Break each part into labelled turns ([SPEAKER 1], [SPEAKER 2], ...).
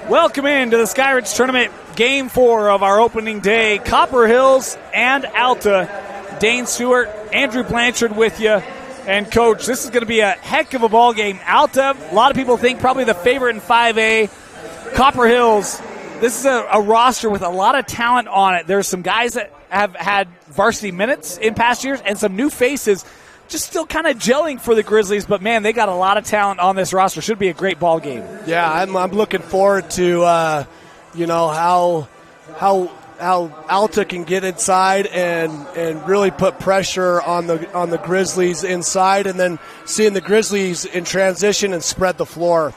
[SPEAKER 1] Welcome into the Skyridge Tournament, Game 4 of our opening day. Copper Hills and Alta. Dane Stewart, Andrew Blanchard with you. And, Coach, this is going to be a heck of a ball game. Alta, a lot of people think probably the favorite in 5A. Copper Hills, this is a roster with a lot of talent on it. There's some guys that have had varsity minutes in past years and some new faces just still kind of gelling for the Grizzlies, but man, they got a lot of talent on this roster. Should be a great ball game.
[SPEAKER 2] Yeah, I'm looking forward to how Alta can get inside and really put pressure on the Grizzlies inside, and then seeing the Grizzlies in transition and spread the floor.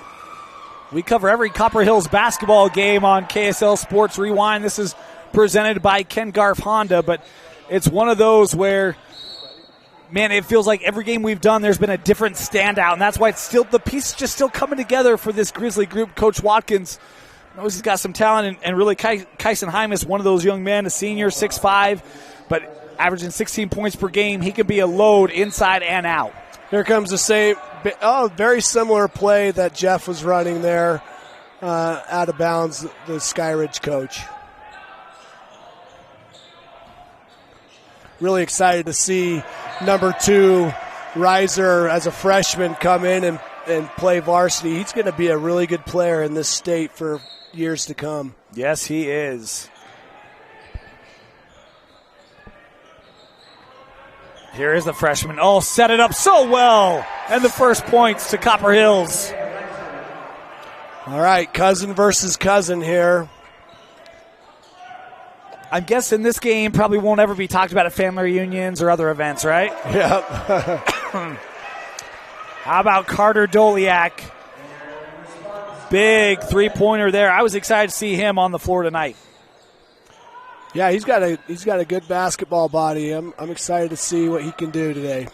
[SPEAKER 1] We cover every Copper Hills basketball game on KSL Sports Rewind. This is presented by Ken Garff Honda, but it's one of those where, man, it feels like every game we've done, there's been a different standout, and that's why it's still the piece just still coming together for this Grizzly group. Coach Watkins knows he's got some talent, and really Kyson Hymas, one of those young men, a senior, 6'5", but averaging 16 points per game. He can be a load inside and out.
[SPEAKER 2] Here comes the same, very similar play that Jeff was running there, out of bounds, the Skyridge coach. Really excited to see number 2, Reiser, as a freshman, come in and play varsity. He's going to be a really good player in this state for years to come.
[SPEAKER 1] Yes, he is. Here is the freshman. Oh, set it up so well. And the first points to Copper Hills.
[SPEAKER 2] All right, cousin versus cousin here.
[SPEAKER 1] I'm guessing this game probably won't ever be talked about at family reunions or other events, right?
[SPEAKER 2] Yep.
[SPEAKER 1] How about Carter Doliak? Big three-pointer there. I was excited to see him on the floor tonight.
[SPEAKER 2] Yeah, he's got a good basketball body. I'm excited to see what he can do today.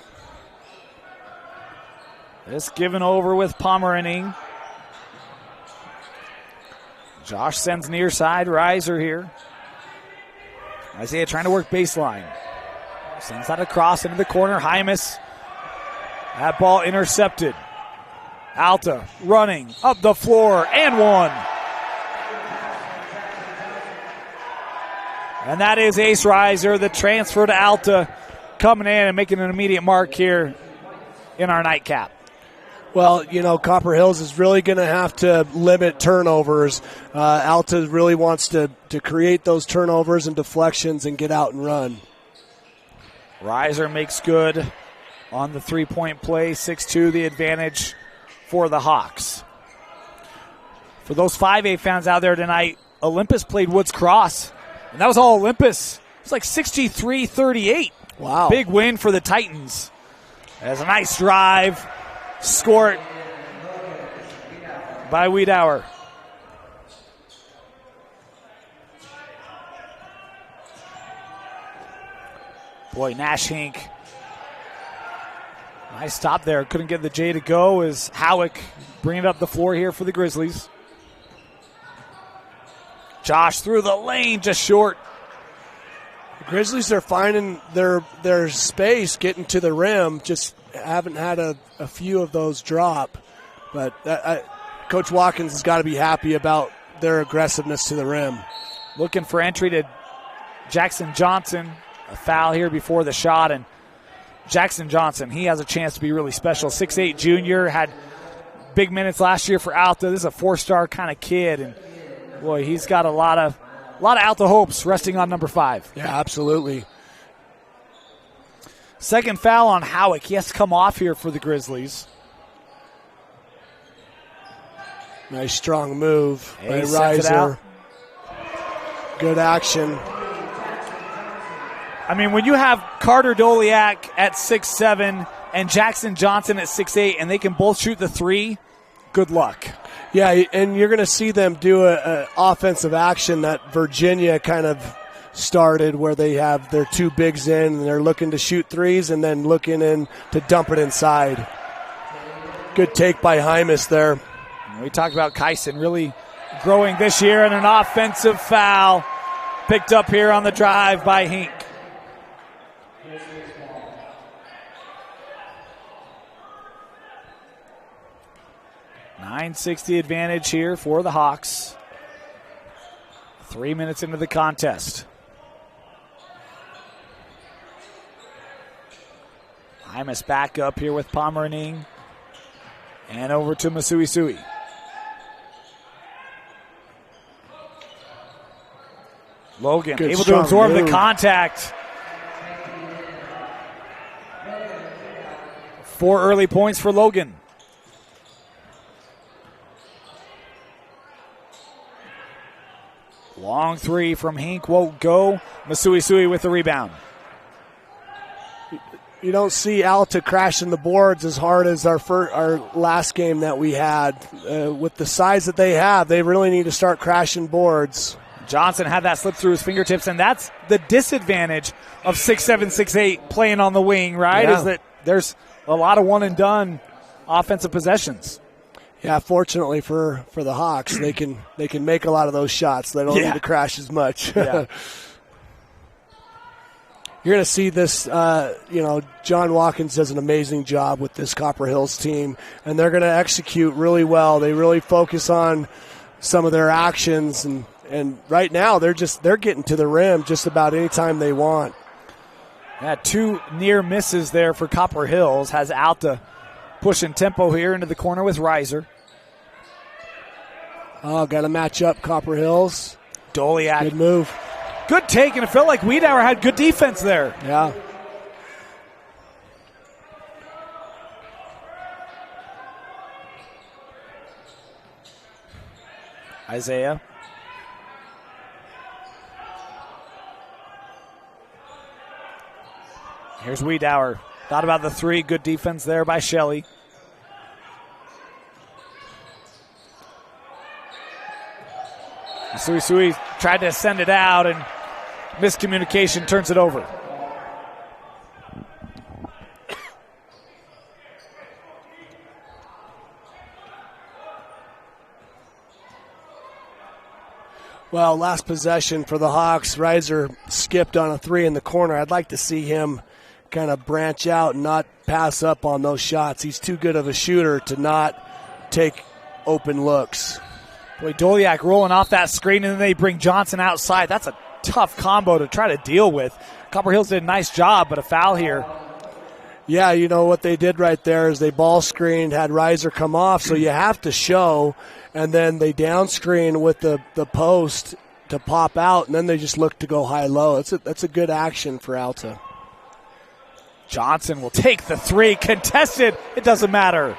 [SPEAKER 1] This given over with Pomeraning. Josh sends near side. Reiser here. Isaiah trying to work baseline. Sends that across into the corner. Hymas. That ball intercepted. Alta running up the floor and one. And that is Ace Reiser, the transfer to Alta, coming in and making an immediate mark here in our nightcap.
[SPEAKER 2] Well, Copper Hills is really going to have to limit turnovers. Alta really wants to create those turnovers and deflections and get out and run.
[SPEAKER 1] Reiser makes good on the three-point play. 6-2, the advantage for the Hawks. For those 5A fans out there tonight, Olympus played Woods Cross, and that was all Olympus. It's like 63-38.
[SPEAKER 2] Wow.
[SPEAKER 1] Big win for the Titans. As a nice drive. Scored by Wiedauer. Boy, Nash Hink. Nice stop there. Couldn't get the J to go as Howick bringing it up the floor here for the Grizzlies. Josh through the lane, just short.
[SPEAKER 2] The Grizzlies are finding their space getting to the rim, just haven't had a few of those drop. But Coach Watkins has got to be happy about their aggressiveness to the rim.
[SPEAKER 1] Looking for entry to Jackson Johnson. A foul here before the shot, and Jackson Johnson, he has a chance to be really special. 6'8" junior, had big minutes last year for Alta. This is a 4-star kind of kid, and boy, he's got a lot of Alta hopes resting on number 5.
[SPEAKER 2] Yeah, absolutely.
[SPEAKER 1] Second foul on Howick. He has to come off here for the Grizzlies.
[SPEAKER 2] Nice strong move by Reiser. Good action.
[SPEAKER 1] I mean, when you have Carter Doliak at 6'7" and Jackson Johnson at 6'8", and they can both shoot the three, good luck.
[SPEAKER 2] Yeah, and you're going to see them do an offensive action that Virginia kind of started, where they have their 2 bigs in, and they're looking to shoot threes and then looking in to dump it inside. Good take by Hymas there.
[SPEAKER 1] We talked about Kyson really growing this year, and an offensive foul picked up here on the drive by Hink. .960 advantage here for the Hawks. 3 minutes into the contest. Hymas back up here with Pomeranian. And over to Masuisui. Logan
[SPEAKER 2] Good
[SPEAKER 1] able to absorb
[SPEAKER 2] move.
[SPEAKER 1] the contact. 4 early points for Logan. Long three from Hink won't go. Masuisui with the rebound.
[SPEAKER 2] You don't see Alta crashing the boards as hard as our last game that we had. With the size that they have, they really need to start crashing boards.
[SPEAKER 1] Johnson had that slip through his fingertips, and that's the disadvantage of 6'7", 6'8" playing on the wing, right?
[SPEAKER 2] Yeah.
[SPEAKER 1] Is that there's a lot of one-and-done offensive possessions.
[SPEAKER 2] Yeah, fortunately for the Hawks, they can make a lot of those shots. They don't need to crash as much.
[SPEAKER 1] Yeah.
[SPEAKER 2] You're going to see this, John Watkins does an amazing job with this Copper Hills team, and they're going to execute really well. They really focus on some of their actions, and right now they're getting to the rim just about any time they want.
[SPEAKER 1] Yeah, 2 near misses there for Copper Hills. Has Alta pushing tempo here into the corner with Reiser.
[SPEAKER 2] Oh, got to match up Copper Hills.
[SPEAKER 1] Doliak.
[SPEAKER 2] Good move.
[SPEAKER 1] Good take, and it felt like Wiedauer had good defense there.
[SPEAKER 2] Yeah.
[SPEAKER 1] Isaiah. Here's Wiedauer. Thought about the 3. Good defense there by Shelley. Masuisui tried to send it out, and miscommunication turns it over.
[SPEAKER 2] Well, last possession for the Hawks, Reiser skipped on a 3 in the corner. I'd like to see him kind of branch out and not pass up on those shots. He's too good of a shooter to not take open looks.
[SPEAKER 1] Boy, Doliak rolling off that screen, and then they bring Johnson outside. That's a tough combo to try to deal with. Copper Hills did a nice job, but a foul here.
[SPEAKER 2] Yeah, you know what they did right there is they ball screened, had Reiser come off, so you have to show, and then they down screen with the post to pop out, and then they just look to go high-low. That's a good action for Alta.
[SPEAKER 1] Johnson will take the 3, contested. It doesn't matter.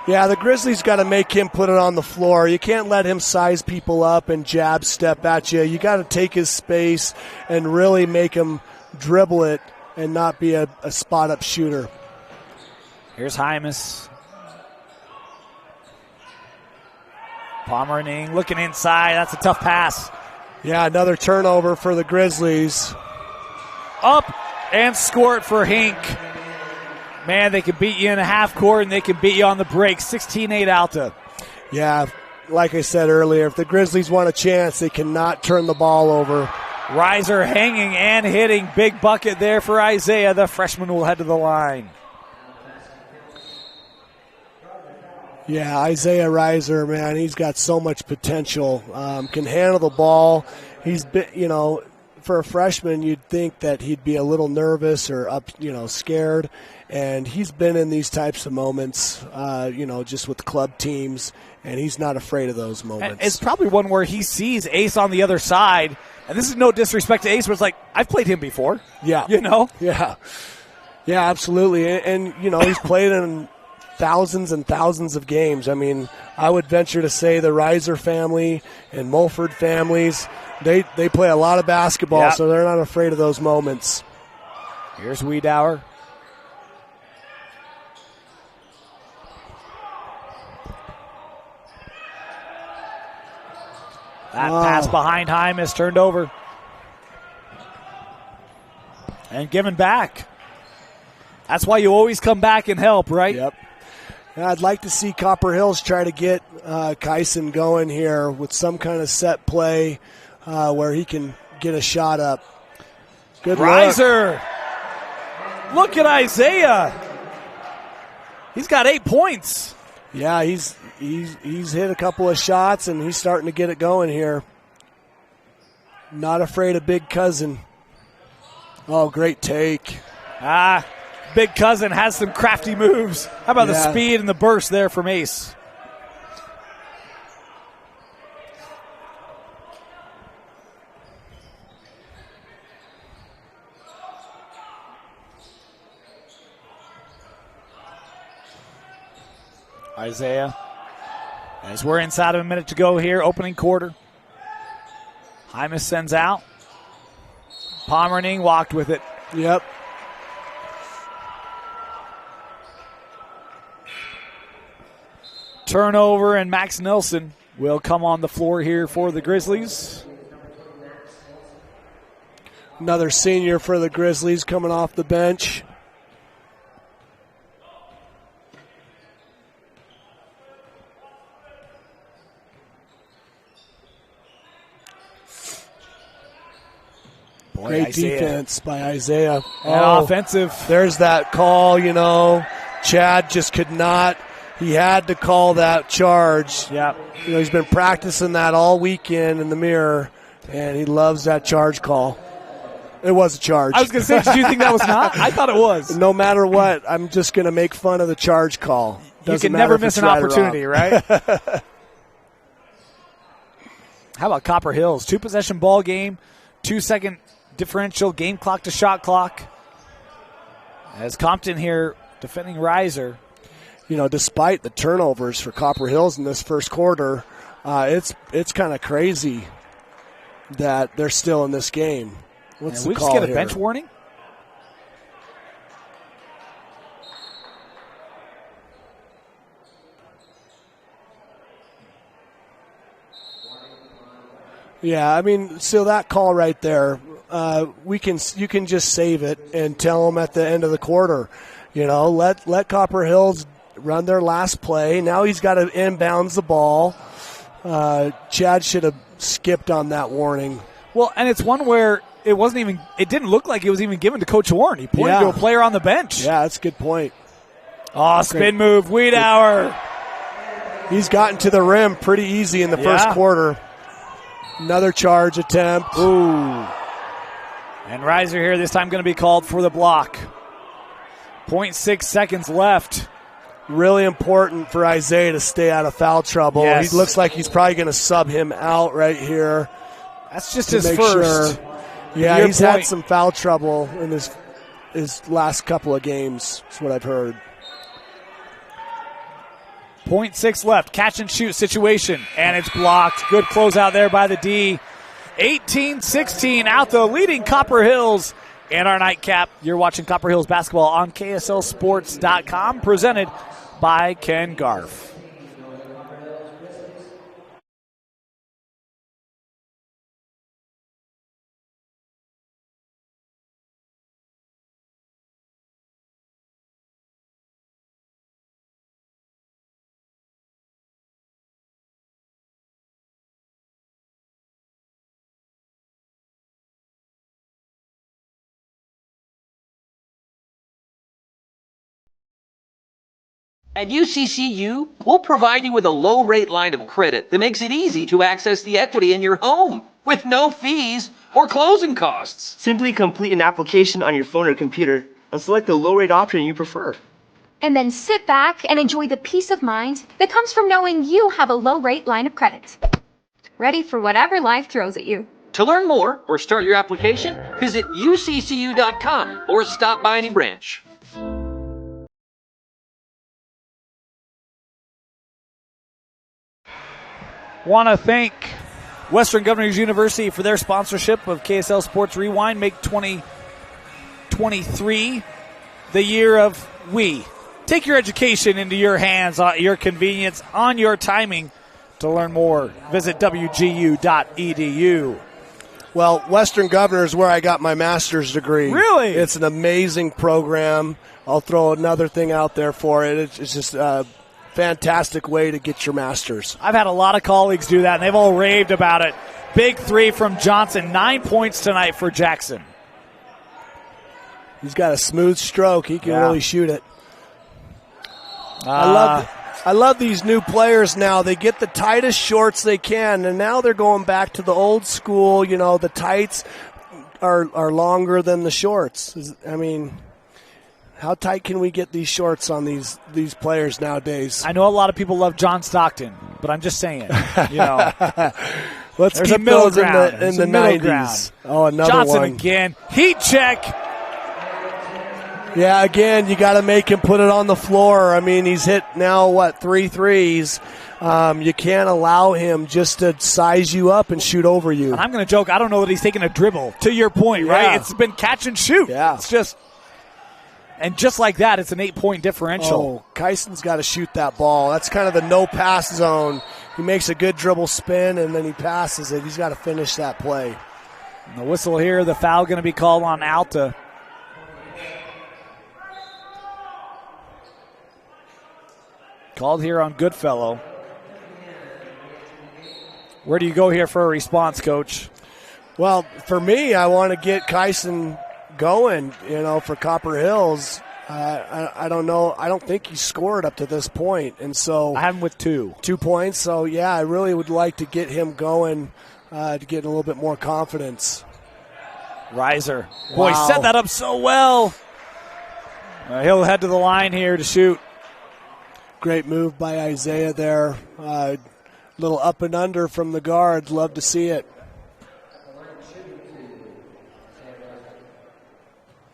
[SPEAKER 2] Yeah, the Grizzlies got to make him put it on the floor. You can't let him size people up and jab step at you. You got to take his space and really make him dribble it and not be a spot-up shooter.
[SPEAKER 1] Here's Hymas. Pomeranian looking inside. That's a tough pass.
[SPEAKER 2] Yeah, another turnover for the Grizzlies.
[SPEAKER 1] Up and score it for Hink. Man, they can beat you in a half court, and they can beat you on the break. 16-8 Alta.
[SPEAKER 2] Yeah, like I said earlier, if the Grizzlies want a chance, they cannot turn the ball over.
[SPEAKER 1] Reiser hanging and hitting. Big bucket there for Isaiah. The freshman will head to the line.
[SPEAKER 2] Yeah, Isaiah Reiser, man, he's got so much potential. Can handle the ball. He's been, for a freshman, you'd think that he'd be a little nervous or scared. And he's been in these types of moments, just with club teams, and he's not afraid of those moments.
[SPEAKER 1] And it's probably one where he sees Ace on the other side, and this is no disrespect to Ace, but it's like, I've played him before.
[SPEAKER 2] Yeah. Yeah. Yeah, absolutely. And he's played in thousands and thousands of games. I mean, I would venture to say the Reiser family and Mulford families, they play a lot of basketball, so they're not afraid of those moments.
[SPEAKER 1] Here's Wiedauer. That pass behind Hymas turned over. And given back. That's why you always come back and help, right?
[SPEAKER 2] Yep. Yeah, I'd like to see Copper Hills try to get Kyson going here with some kind of set play where he can get a shot up. Good
[SPEAKER 1] Reiser. Look at Isaiah. He's got 8 points.
[SPEAKER 2] Yeah, he's hit a couple of shots, and he's starting to get it going here. Not afraid of Big Cousin. Oh, great take.
[SPEAKER 1] Big Cousin has some crafty moves. How about the speed and the burst there from Ace? Isaiah, as we're inside of a minute to go here, opening quarter. Hymas sends out. Pomerning walked with it.
[SPEAKER 2] Yep.
[SPEAKER 1] Turnover, and Max Nelson will come on the floor here for the Grizzlies.
[SPEAKER 2] Another senior for the Grizzlies coming off the bench.
[SPEAKER 1] Boy,
[SPEAKER 2] Great
[SPEAKER 1] Isaiah.
[SPEAKER 2] defense by Isaiah.
[SPEAKER 1] Offensive.
[SPEAKER 2] There's that call, Chad just could not. He had to call that charge.
[SPEAKER 1] Yeah.
[SPEAKER 2] He's been practicing that all weekend in the mirror, and he loves that charge call. It was a charge.
[SPEAKER 1] I was going to say, did you think that was not? I thought it was.
[SPEAKER 2] No matter what, I'm just going to make fun of the charge call.
[SPEAKER 1] You can never miss an opportunity, right? How about Copper Hills? 2-possession ball game, 2-second differential, game clock to shot clock. As Compton here defending Reiser.
[SPEAKER 2] Despite the turnovers for Copper Hills in this first quarter, it's kind of crazy that they're still in this game. What's the call
[SPEAKER 1] just get a
[SPEAKER 2] here?
[SPEAKER 1] bench warning?
[SPEAKER 2] Yeah, so that call right there, you can just save it and tell them at the end of the quarter, let Copper Hills run their last play. Now he's got to inbounds the ball. Chad should have skipped on that warning.
[SPEAKER 1] Well, and it's one where it didn't look like it was even given to Coach Warren. He pointed to a player on the bench.
[SPEAKER 2] Yeah, that's a good point.
[SPEAKER 1] Spin move, Wiedauer.
[SPEAKER 2] He's gotten to the rim pretty easy in the first quarter. Another charge attempt.
[SPEAKER 1] Ooh. And Reiser here this time going to be called for the block. 0.6 seconds left.
[SPEAKER 2] Really important for Isaiah to stay out of foul trouble.
[SPEAKER 1] Yes.
[SPEAKER 2] He looks like he's probably going to sub him out right here.
[SPEAKER 1] That's just his first.
[SPEAKER 2] Sure. Yeah, he's had some foul trouble in his last couple of games. That's what I've heard.
[SPEAKER 1] 0.6 left. Catch and shoot situation. And it's blocked. Good closeout there by the D. 18-16. Alta leading Copper Hills in our nightcap. You're watching Copper Hills basketball on KSLSports.com. Presented by Ken Garf.
[SPEAKER 3] At UCCU, we'll provide you with a low-rate line of credit that makes it easy to access the equity in your home with no fees or closing costs.
[SPEAKER 4] Simply complete an application on your phone or computer and select the low-rate option you prefer.
[SPEAKER 5] And then sit back and enjoy the peace of mind that comes from knowing you have a low-rate line of credit. Ready for whatever life throws at you.
[SPEAKER 3] To learn more or start your application, visit uccu.com or stop by any branch.
[SPEAKER 1] Want to thank Western Governors University for their sponsorship of KSL Sports Rewind. Make 2023 the year of we. Take your education into your hands, at your convenience, on your timing. To learn more, visit wgu.edu.
[SPEAKER 2] Well, Western Governors is where I got my master's degree.
[SPEAKER 1] Really?
[SPEAKER 2] It's an amazing program. I'll throw another thing out there for it. It's just fantastic way to get your master's.
[SPEAKER 1] I've had a lot of colleagues do that, and they've all raved about it. Big three from Johnson, 9 points tonight for Jackson.
[SPEAKER 2] He's got a smooth stroke. He can really shoot it. I love I love these new players now. They get the tightest shorts they can, and now they're going back to the old school. You know, the tights are longer than the shorts. I mean, how tight can we get these shorts on these players nowadays?
[SPEAKER 1] I know a lot of people love John Stockton, but I'm just saying, you know.
[SPEAKER 2] Let's
[SPEAKER 1] There's
[SPEAKER 2] keep
[SPEAKER 1] a middle
[SPEAKER 2] those
[SPEAKER 1] ground.
[SPEAKER 2] in the
[SPEAKER 1] middle
[SPEAKER 2] 90s.
[SPEAKER 1] Ground.
[SPEAKER 2] Oh, another
[SPEAKER 1] Johnson
[SPEAKER 2] one.
[SPEAKER 1] again. Heat check.
[SPEAKER 2] Yeah, again, you got to make him put it on the floor. I mean, he's hit now, 3 threes. You can't allow him just to size you up and shoot over you.
[SPEAKER 1] And I'm going to joke, I don't know that he's taking a dribble, to your point,
[SPEAKER 2] Yeah.
[SPEAKER 1] right? It's been catch and shoot.
[SPEAKER 2] Yeah.
[SPEAKER 1] It's just, and just like that, it's an 8-point differential.
[SPEAKER 2] Oh, Kyson's got to shoot that ball. That's kind of the no-pass zone. He makes a good dribble spin, and then he passes it. He's got to finish that play.
[SPEAKER 1] And the whistle here, the foul going to be called on Alta. Called here on Goodfellow. Where do you go here for a response, Coach?
[SPEAKER 2] Well, for me, I want to get Kyson going, for Copper Hills. I don't know. I don't think he's scored up to this point, and so
[SPEAKER 1] I have him with 2.
[SPEAKER 2] 2 points. So, yeah, I really would like to get him going to get a little bit more confidence.
[SPEAKER 1] Riser. Boy,
[SPEAKER 2] Wow.
[SPEAKER 1] set that up so well. He'll head to the line here to shoot.
[SPEAKER 2] Great move by Isaiah there. Little up and under from the guard. Love to see it.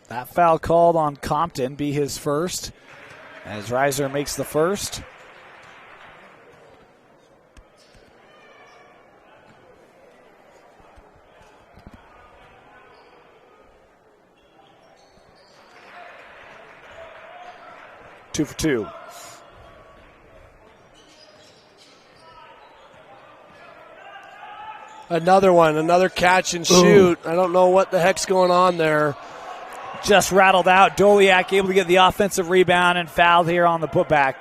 [SPEAKER 1] That foul called on Compton, be his first, as Riser makes the first. Two for 2.
[SPEAKER 2] Another one, another catch and shoot. I don't know what the heck's going on there.
[SPEAKER 1] Just rattled out. Doliak able to get the offensive rebound and fouled here on the putback.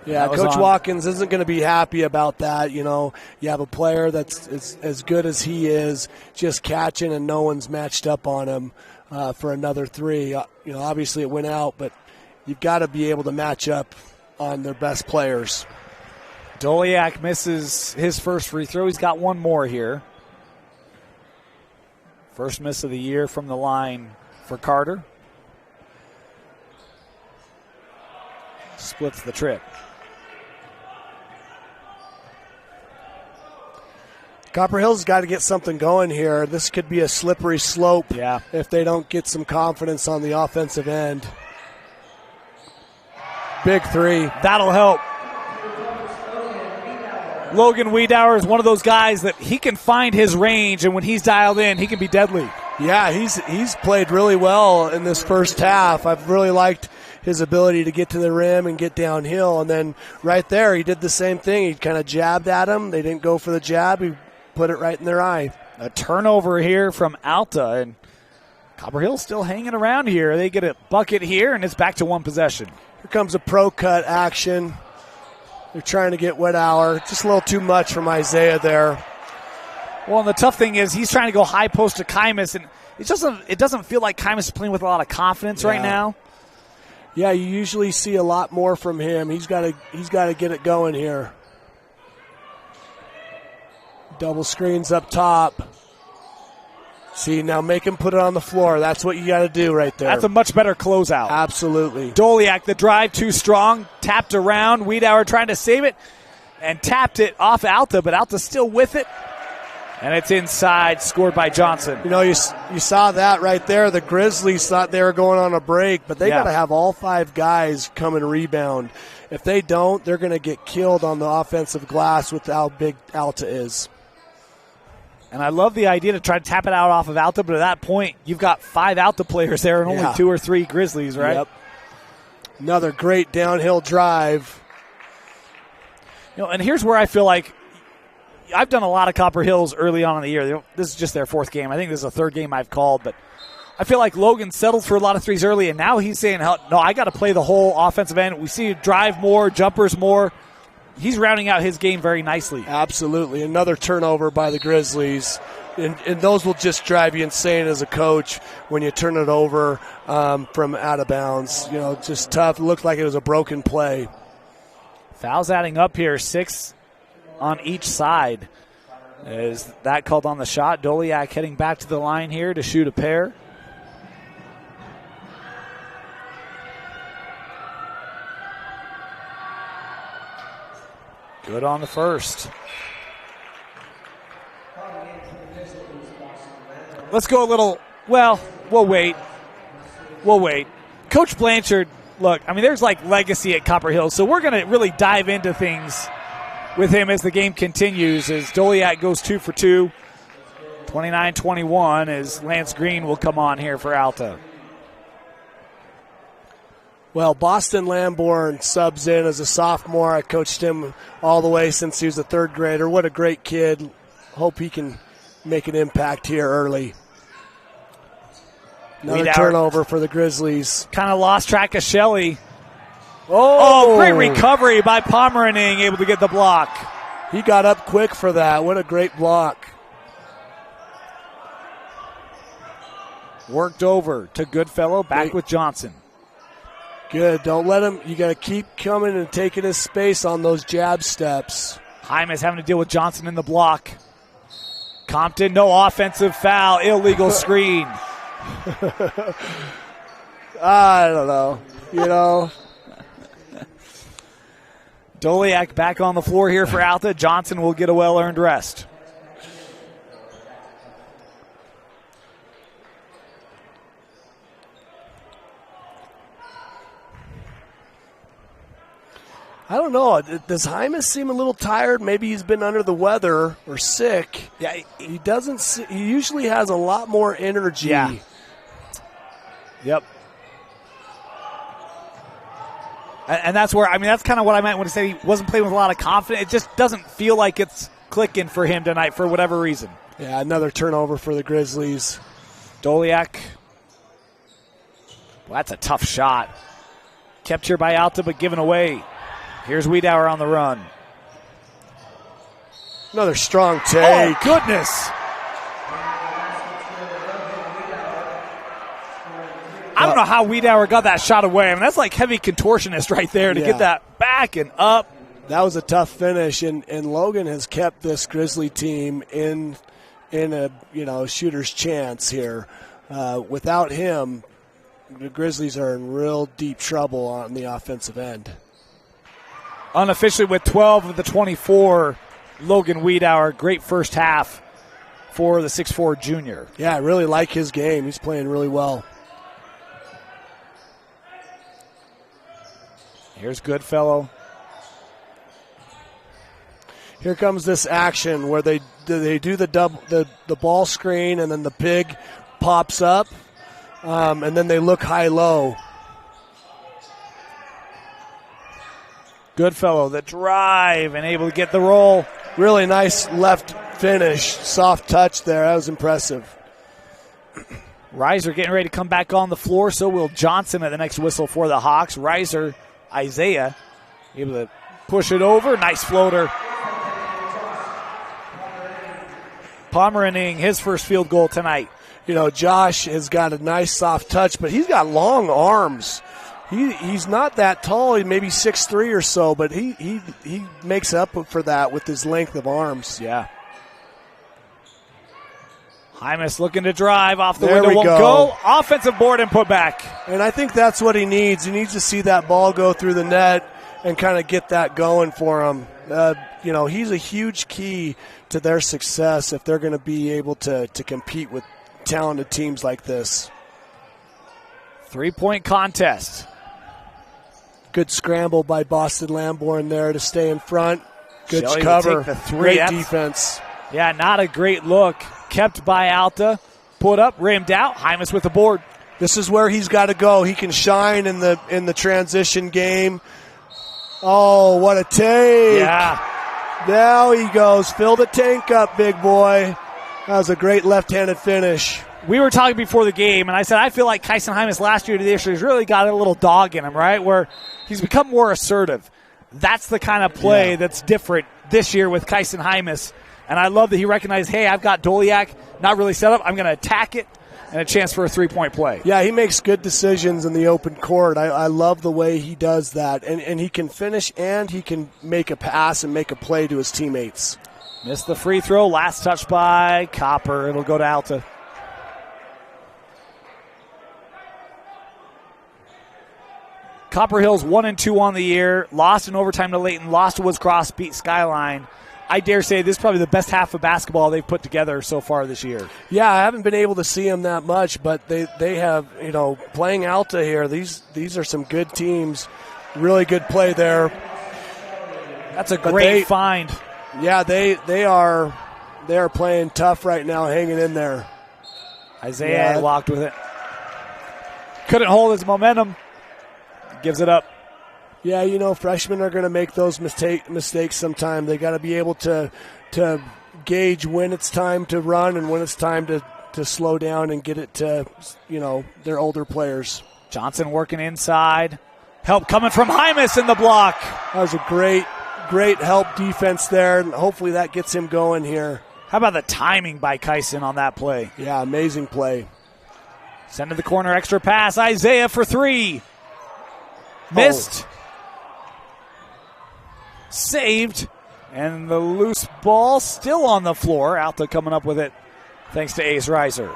[SPEAKER 2] Yeah, Coach Watkins isn't going to be happy about that. You have a player that's as good as he is, just catching, and no one's matched up on him for another 3. Obviously it went out, but you've got to be able to match up on their best players.
[SPEAKER 1] Doliak misses his first free throw. He's got one more here. First miss of the year from the line for Carter. Splits the trip.
[SPEAKER 2] Copper Hill's got to get something going here. This could be a slippery slope if they don't get some confidence on the offensive end. Big 3.
[SPEAKER 1] That'll help. Logan Wiedauer is one of those guys that he can find his range, and when he's dialed in, he can be deadly.
[SPEAKER 2] Yeah, he's played really well in this first half. I've really liked his ability to get to the rim and get downhill. And then right there, he did the same thing. He kind of jabbed at him. They didn't go for the jab. He put it right in their eye.
[SPEAKER 1] A turnover here from Alta, and Copper Hill's still hanging around here. They get a bucket here, and it's back to one possession.
[SPEAKER 2] Here comes a pro cut action. They're trying to get Wiedauer. Just a little too much from Isaiah there.
[SPEAKER 1] Well, and the tough thing is he's trying to go high post to Kymus, and it doesn't feel like Kymus is playing with a lot of confidence right now.
[SPEAKER 2] Yeah, you usually see a lot more from him. He's got to get it going here. Double screens up top. See, now make him put it on the floor. That's what you got to do right there.
[SPEAKER 1] That's a much better closeout.
[SPEAKER 2] Absolutely.
[SPEAKER 1] Doliak, the drive too strong, tapped around. Wiedauer trying to save it and tapped it off Alta, but Alta's still with it. And it's inside, scored by Johnson.
[SPEAKER 2] You saw that right there. The Grizzlies thought they were going on a break, but they got to have all 5 guys come and rebound. If they don't, they're going to get killed on the offensive glass with how big Alta is.
[SPEAKER 1] And I love the idea to try to tap it out off of Alta, but at that point, you've got 5 Alta players there and only 2 or 3 Grizzlies, right?
[SPEAKER 2] Yep. Another great downhill drive.
[SPEAKER 1] And here's where I feel like I've done a lot of Copper Hills early on in the year. This is just their 4th game. I think this is the 3rd game I've called, but I feel like Logan settled for a lot of threes early, and now he's saying, no, I got to play the whole offensive end. We see drive more, jumpers more. He's rounding out his game very nicely.
[SPEAKER 2] Absolutely. Another turnover by the Grizzlies. And those will just drive you insane as a coach when you turn it over from out of bounds. Just tough. It looked like it was a broken play.
[SPEAKER 1] Fouls adding up here, 6 on each side. Is that called on the shot? Doliak heading back to the line here to shoot a pair. Good on the first. Let's go a little, well, we'll wait. Coach Blanchard, look, I mean, there's like legacy at Copper Hill, so we're going to really dive into things with him as the game continues, as Doliak goes 2 for 2. 29-21 as Lance Green will come on here for Alta.
[SPEAKER 2] Well, Boston Lamborn subs in as a sophomore. I coached him all the way since he was a third grader. What a great kid. Hope he can make an impact here early. Another turnover for the Grizzlies.
[SPEAKER 1] Kind of lost track of Shelley. Oh, great recovery by Pomeraning, able to get the block.
[SPEAKER 2] He got up quick for that. What a great block.
[SPEAKER 1] Worked over to Goodfellow, back with Johnson.
[SPEAKER 2] Good. Don't let him. You got to keep coming and taking his space on those jab steps.
[SPEAKER 1] Hymas having to deal with Johnson in the block. Compton, no offensive foul. Illegal screen.
[SPEAKER 2] I don't know. You know.
[SPEAKER 1] Doliak back on the floor here for Alta. Johnson will get a well-earned rest.
[SPEAKER 2] I don't know. Does Hymas seem a little tired? Maybe he's been under the weather or sick.
[SPEAKER 1] Yeah,
[SPEAKER 2] he doesn't. He usually has a lot more energy.
[SPEAKER 1] Yeah. Yep. And that's where, I mean, that's kind of what I meant when I said he wasn't playing with a lot of confidence. It just doesn't feel like it's clicking for him tonight for whatever reason.
[SPEAKER 2] Yeah, another turnover for the Grizzlies.
[SPEAKER 1] Doliak. Well, that's a tough shot. Kept here by Alta, but given away. Here's Wiedauer on the run.
[SPEAKER 2] Another strong take.
[SPEAKER 1] Oh, goodness. I don't know how Wiedauer got that shot away. I mean, that's like heavy contortionist right there to get that back and up.
[SPEAKER 2] That was a tough finish, and Logan has kept this Grizzly team in a shooter's chance here. Without him, the Grizzlies are in real deep trouble on the offensive end.
[SPEAKER 1] Unofficially with 12 of the 24, Logan Wiedauer. Great first half for the 6'4 junior.
[SPEAKER 2] Yeah, I really like his game. He's playing really well.
[SPEAKER 1] Here's Goodfellow.
[SPEAKER 2] Here comes this action where they do the ball screen, and then the pig pops up, and then they look high-low.
[SPEAKER 1] Goodfellow, the drive, and able to get the roll.
[SPEAKER 2] Really nice left finish, soft touch there. That was impressive.
[SPEAKER 1] Reiser getting ready to come back on the floor, so will Johnson at the next whistle for the Hawks. Reiser, Isaiah, able to push it over. Nice floater. Pomeraning, his first field goal tonight.
[SPEAKER 2] You know, Josh has got a nice soft touch, but he's got long arms. He's not that tall. He maybe 6'3" or so, but he makes up for that with his length of arms.
[SPEAKER 1] Yeah. Hymas looking to drive off the
[SPEAKER 2] There
[SPEAKER 1] window.
[SPEAKER 2] we
[SPEAKER 1] Won't
[SPEAKER 2] go.
[SPEAKER 1] Offensive board and put back.
[SPEAKER 2] And I think that's what he needs. He needs to see that ball go through the net and kind of get that going for him. He's a huge key to their success if they're going to be able to compete with talented teams like this.
[SPEAKER 1] 3-point contest.
[SPEAKER 2] Good scramble by Boston Lamborn there to stay in front. Good
[SPEAKER 1] Shelley
[SPEAKER 2] cover.
[SPEAKER 1] will take the three.
[SPEAKER 2] Great
[SPEAKER 1] That's,
[SPEAKER 2] defense.
[SPEAKER 1] Yeah, not a great look. Kept by Alta. Put up, rimmed out. Hymas with the board.
[SPEAKER 2] This is where he's got to go. He can shine in the transition game. Oh, what a take.
[SPEAKER 1] Yeah.
[SPEAKER 2] Now he goes. Fill the tank up, big boy. That was a great left-handed finish.
[SPEAKER 1] We were talking before the game, and I said I feel like Kyson Hymas last year to this year has really got a little dog in him, right, where he's become more assertive. That's the kind of play that's different this year with Kyson Hymas. And I love that he recognized, hey, I've got Doliak not really set up. I'm going to attack it. and a chance for a three-point play.
[SPEAKER 2] Yeah, he makes good decisions in the open court. I love the way he does that. And he can finish and he can make a pass and make a play to his teammates.
[SPEAKER 1] Missed the free throw. Last touch by Copper. It'll go to Alta. Copper Hills 1-2 on the year. Lost in overtime to Layton. Lost to Woods Cross. Beat Skyline. I dare say this is probably the best half of basketball they've put together so far this year.
[SPEAKER 2] Yeah, I haven't been able to see them that much, but they have, playing Alta here, these are some good teams. Really good play there.
[SPEAKER 1] That's a great find.
[SPEAKER 2] Yeah, they are playing tough right now, hanging in there.
[SPEAKER 1] Isaiah walked with it. Couldn't hold his momentum. Gives it up.
[SPEAKER 2] Yeah, freshmen are going to make those mistakes sometime. They got to be able to gauge when it's time to run and when it's time to slow down and get it to, their older players.
[SPEAKER 1] Johnson working inside. Help coming from Hymas in the block.
[SPEAKER 2] That was a great help defense there, and hopefully that gets him going here.
[SPEAKER 1] How about the timing by Kyson on that play?
[SPEAKER 2] Yeah, amazing play.
[SPEAKER 1] Send to the corner, extra pass. Isaiah for three. Missed. Saved. And the loose ball still on the floor. Alta coming up with it thanks to Ace Reiser.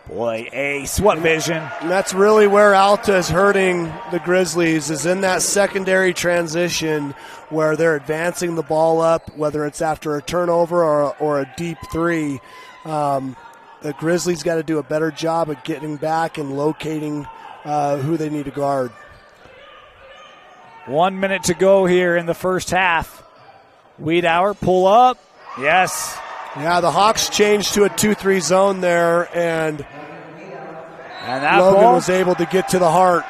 [SPEAKER 1] Boy, Ace, what vision.
[SPEAKER 2] And that's really where Alta is hurting the Grizzlies, is in that secondary transition where they're advancing the ball up, whether it's after a turnover or a deep three. The Grizzlies got to do a better job of getting back and locating who they need to guard.
[SPEAKER 1] 1 minute to go here in the first half. Wiedauer, pull up. Yes.
[SPEAKER 2] Yeah, the Hawks changed to a 2-3 zone there, and
[SPEAKER 1] that
[SPEAKER 2] Logan
[SPEAKER 1] ball
[SPEAKER 2] was able to get to the heart.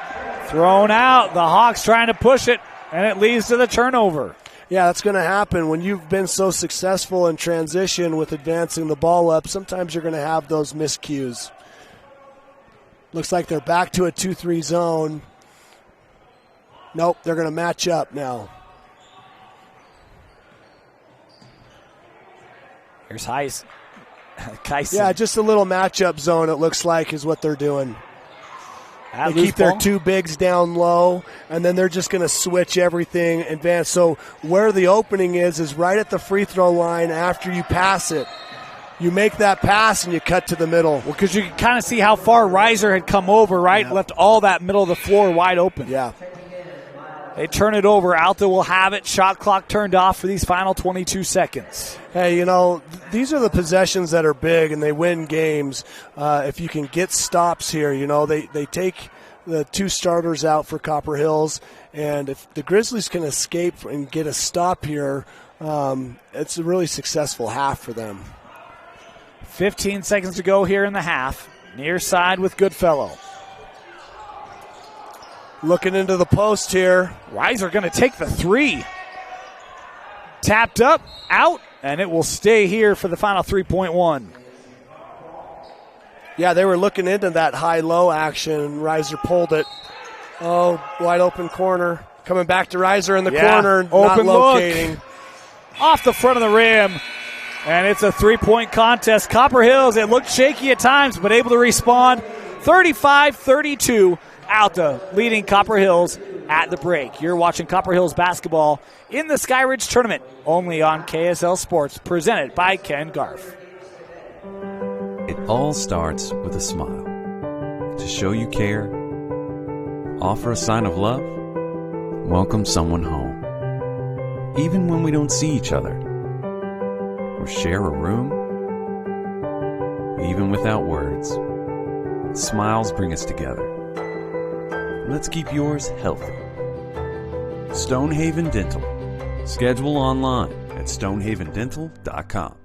[SPEAKER 1] Thrown out. The Hawks trying to push it, and it leads to the turnover.
[SPEAKER 2] Yeah, that's going to happen. When you've been so successful in transition with advancing the ball up, sometimes you're going to have those miscues. Looks like they're back to a 2-3 zone. Nope, they're going to match up now.
[SPEAKER 1] Here's Kyson.
[SPEAKER 2] Yeah, just a little matchup zone, it looks like, is what they're doing. They keep their two bigs down low, and then they're just going to switch everything, advance. So where the opening is right at the free throw line after you pass it. You make that pass and you cut to the middle.
[SPEAKER 1] Well, because you can kind of see how far Reiser had come over, right?
[SPEAKER 2] Yep.
[SPEAKER 1] Left all that middle of the floor wide open.
[SPEAKER 2] Yeah.
[SPEAKER 1] They turn it over. Alta will have it. Shot clock turned off for these final 22 seconds.
[SPEAKER 2] Hey, these are the possessions that are big, and they win games. If you can get stops here, they take the two starters out for Copper Hills, and if the Grizzlies can escape and get a stop here, it's a really successful half for them.
[SPEAKER 1] 15 seconds to go here in the half. Near side with Goodfellow.
[SPEAKER 2] Looking into the post here.
[SPEAKER 1] Reiser going to take the three. Tapped up, out, and it will stay here for the final 3.1.
[SPEAKER 2] Yeah, they were looking into that high-low action, and Reiser pulled it. Oh, wide open corner. Coming back to Reiser in the corner,
[SPEAKER 1] open
[SPEAKER 2] not locating.
[SPEAKER 1] Look. Off the front of the rim, and it's a three-point contest. Copper Hills, it looked shaky at times, but able to respond. 35-32. Alta leading Copper Hills at the break. You're watching Copper Hills basketball in the Skyridge Tournament, only on KSL Sports, presented by Ken Garf.
[SPEAKER 6] It all starts with a smile. To show you care, offer a sign of love, welcome someone home. Even when we don't see each other, or share a room, even without words, smiles bring us together. Let's keep yours healthy. Stonehaven Dental. Schedule online at stonehavendental.com.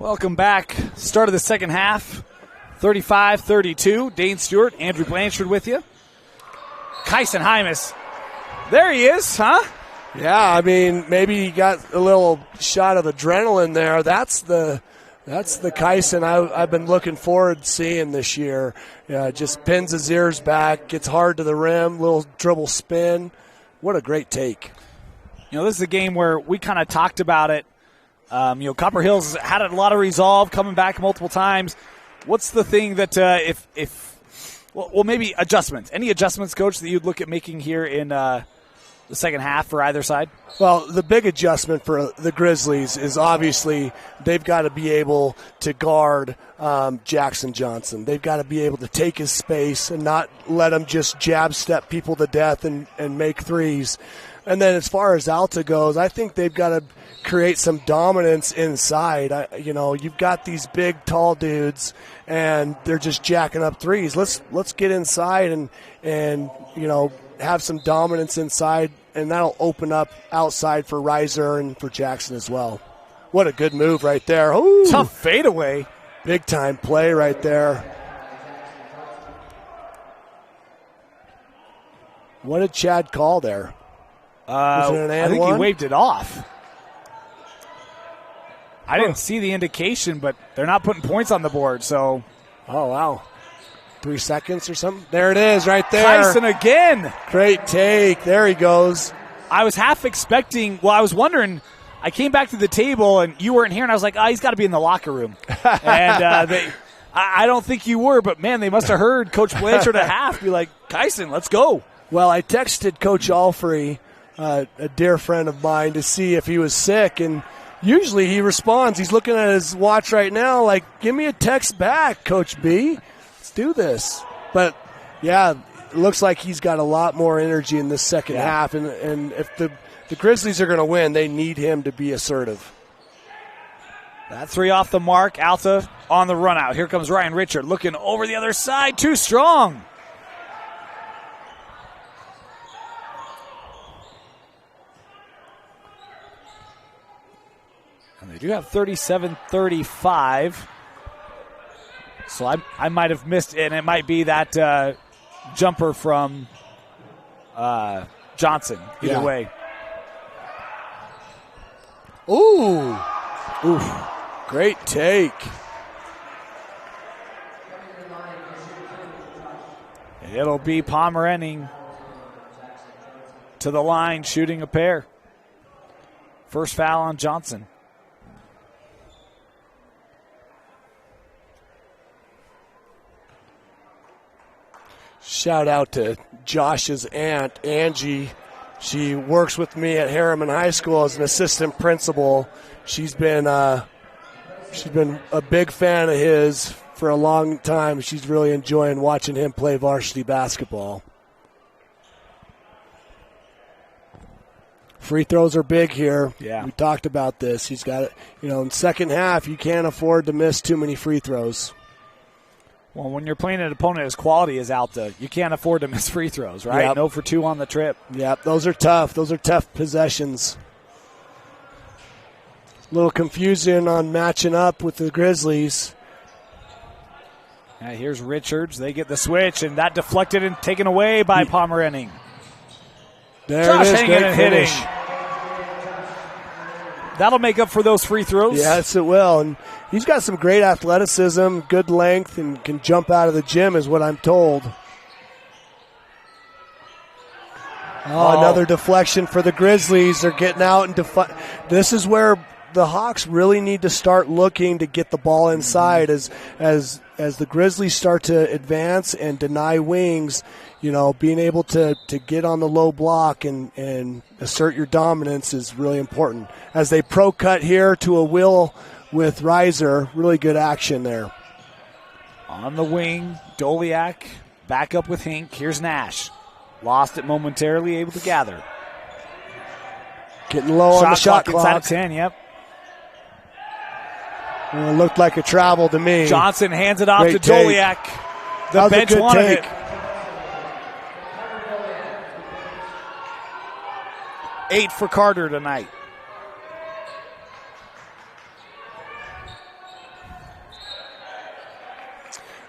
[SPEAKER 1] Welcome back. Start of the second half, 35-32. Dane Stewart, Andrew Blanchard with you. Kyson Hymas. There he is, huh?
[SPEAKER 2] Yeah, I mean, maybe he got a little shot of adrenaline there. That's the Kyson I've been looking forward to seeing this year. Just pins his ears back, gets hard to the rim, little dribble spin. What a great take.
[SPEAKER 1] This is a game where we kind of talked about it. Copper Hills had a lot of resolve, coming back multiple times. What's the thing that maybe adjustments. Any adjustments, Coach, that you'd look at making here in the second half for either side?
[SPEAKER 2] Well, the big adjustment for the Grizzlies is obviously they've got to be able to guard Jackson Johnson. They've got to be able to take his space and not let him just jab step people to death and make threes. And then as far as Alta goes, I think they've got to create some dominance inside. You've got these big, tall dudes, and they're just jacking up threes. Let's get inside and have some dominance inside, and that'll open up outside for Reiser and for Jackson as well. What a good move right there. Ooh,
[SPEAKER 1] tough fadeaway.
[SPEAKER 2] Big time play right there. What did Chad call there? Was it an and
[SPEAKER 1] I think
[SPEAKER 2] one?
[SPEAKER 1] he waved it off. I didn't see the indication, but they're not putting points on the board, so.
[SPEAKER 2] Oh, wow. 3 seconds or something? There it is right there.
[SPEAKER 1] Tyson again.
[SPEAKER 2] Great take. There he goes.
[SPEAKER 1] I was half expecting, I was wondering, I came back to the table and you weren't here, and I was like, he's got to be in the locker room. And I don't think you were, but man, they must have heard Coach Blanchard at half be like, Kyson, let's go.
[SPEAKER 2] Well, I texted Coach Alfrey, a dear friend of mine, to see if he was sick, and usually he responds. He's looking at his watch right now like, give me a text back, Coach B. Let's do this. But, yeah, it looks like he's got a lot more energy in this second half, and if the Grizzlies are going to win, they need him to be assertive.
[SPEAKER 1] That three off the mark. Alta on the run out. Here comes Ryan Richard looking over the other side. Too strong. And they do have 37-35. So I might have missed it, and it might be that jumper from Johnson. Either way.
[SPEAKER 2] Ooh. Great take.
[SPEAKER 1] It'll be Pomerenning to the line, shooting a pair. First foul on Johnson.
[SPEAKER 2] Shout out to Josh's aunt, Angie. She works with me at Harriman High School as an assistant principal. She's been a big fan of his for a long time. She's really enjoying watching him play varsity basketball. Free throws are big here.
[SPEAKER 1] Yeah.
[SPEAKER 2] We talked about this. He's got it. In second half, you can't afford to miss too many free throws.
[SPEAKER 1] Well, when you're playing an opponent as quality as Alta, you can't afford to miss free throws, right?
[SPEAKER 2] Yep.
[SPEAKER 1] 0 for 2 on the trip.
[SPEAKER 2] Yep, those are tough. Those are tough possessions. A little confusion on matching up with the Grizzlies.
[SPEAKER 1] Here's Richards. They get the switch, and that deflected and taken away by Pomerenning.
[SPEAKER 2] There
[SPEAKER 1] Josh
[SPEAKER 2] it is.
[SPEAKER 1] hanging
[SPEAKER 2] Great
[SPEAKER 1] and
[SPEAKER 2] finish.
[SPEAKER 1] hitting. That'll make up for those free throws.
[SPEAKER 2] Yes, it will. And he's got some great athleticism, good length, and can jump out of the gym is what I'm told. Oh, another deflection for the Grizzlies. They're getting out and this is where the Hawks really need to start looking to get the ball inside as the Grizzlies start to advance and deny wings. Being able to get on the low block and assert your dominance is really important. As they pro cut here to a will with Reiser, really good action there.
[SPEAKER 1] On the wing, Doliak back up with Hink. Here's Nash. Lost it momentarily, able to gather.
[SPEAKER 2] Getting low on the shot clock.
[SPEAKER 1] Inside of 10, yep.
[SPEAKER 2] Well, it looked like a travel to me.
[SPEAKER 1] Johnson hands it off
[SPEAKER 2] Great
[SPEAKER 1] to Doliak. The bench wanted it. 8 for Carter tonight.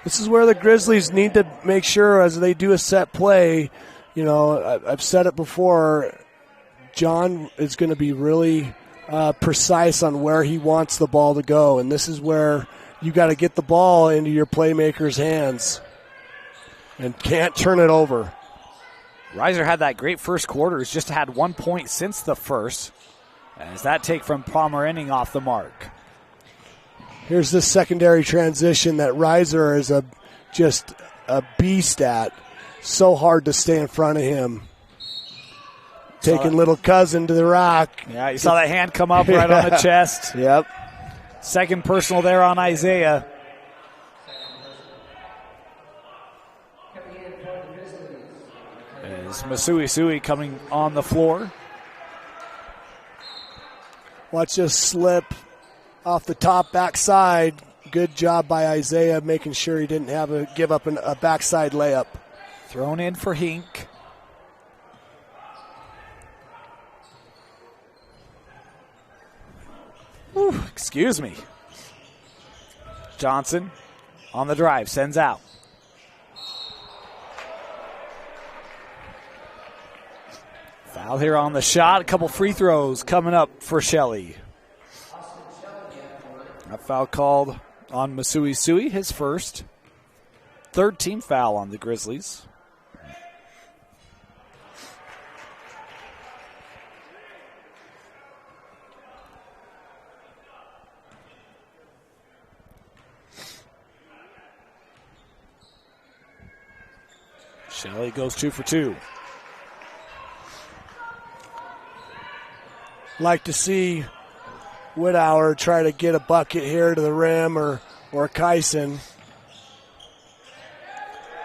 [SPEAKER 2] This is where the Grizzlies need to make sure as they do a set play, I've said it before, John is going to be really precise on where he wants the ball to go, and this is where you got to get the ball into your playmaker's hands and can't turn it over.
[SPEAKER 1] Reiser had that great first quarter. He's just had 1 point since the first. As that take from Palmer-Inning off the mark.
[SPEAKER 2] Here's the secondary transition that Reiser is just a beast at. So hard to stay in front of him. Taking little cousin to the rack.
[SPEAKER 1] Yeah, you saw that hand come up right on the chest.
[SPEAKER 2] Yep.
[SPEAKER 1] Second personal there on Isaiah. As Masui Sui coming on the floor.
[SPEAKER 2] Watch this slip off the top backside. Good job by Isaiah making sure he didn't give up a backside layup.
[SPEAKER 1] Thrown in for Hink. Whew, excuse me. Johnson on the drive, sends out. Foul here on the shot. A couple free throws coming up for Shelley. A foul called on Masui Sui, his first. Third team foul on the Grizzlies. Shelley goes 2 for 2.
[SPEAKER 2] Like to see Whitauer try to get a bucket here to the rim or Kyson.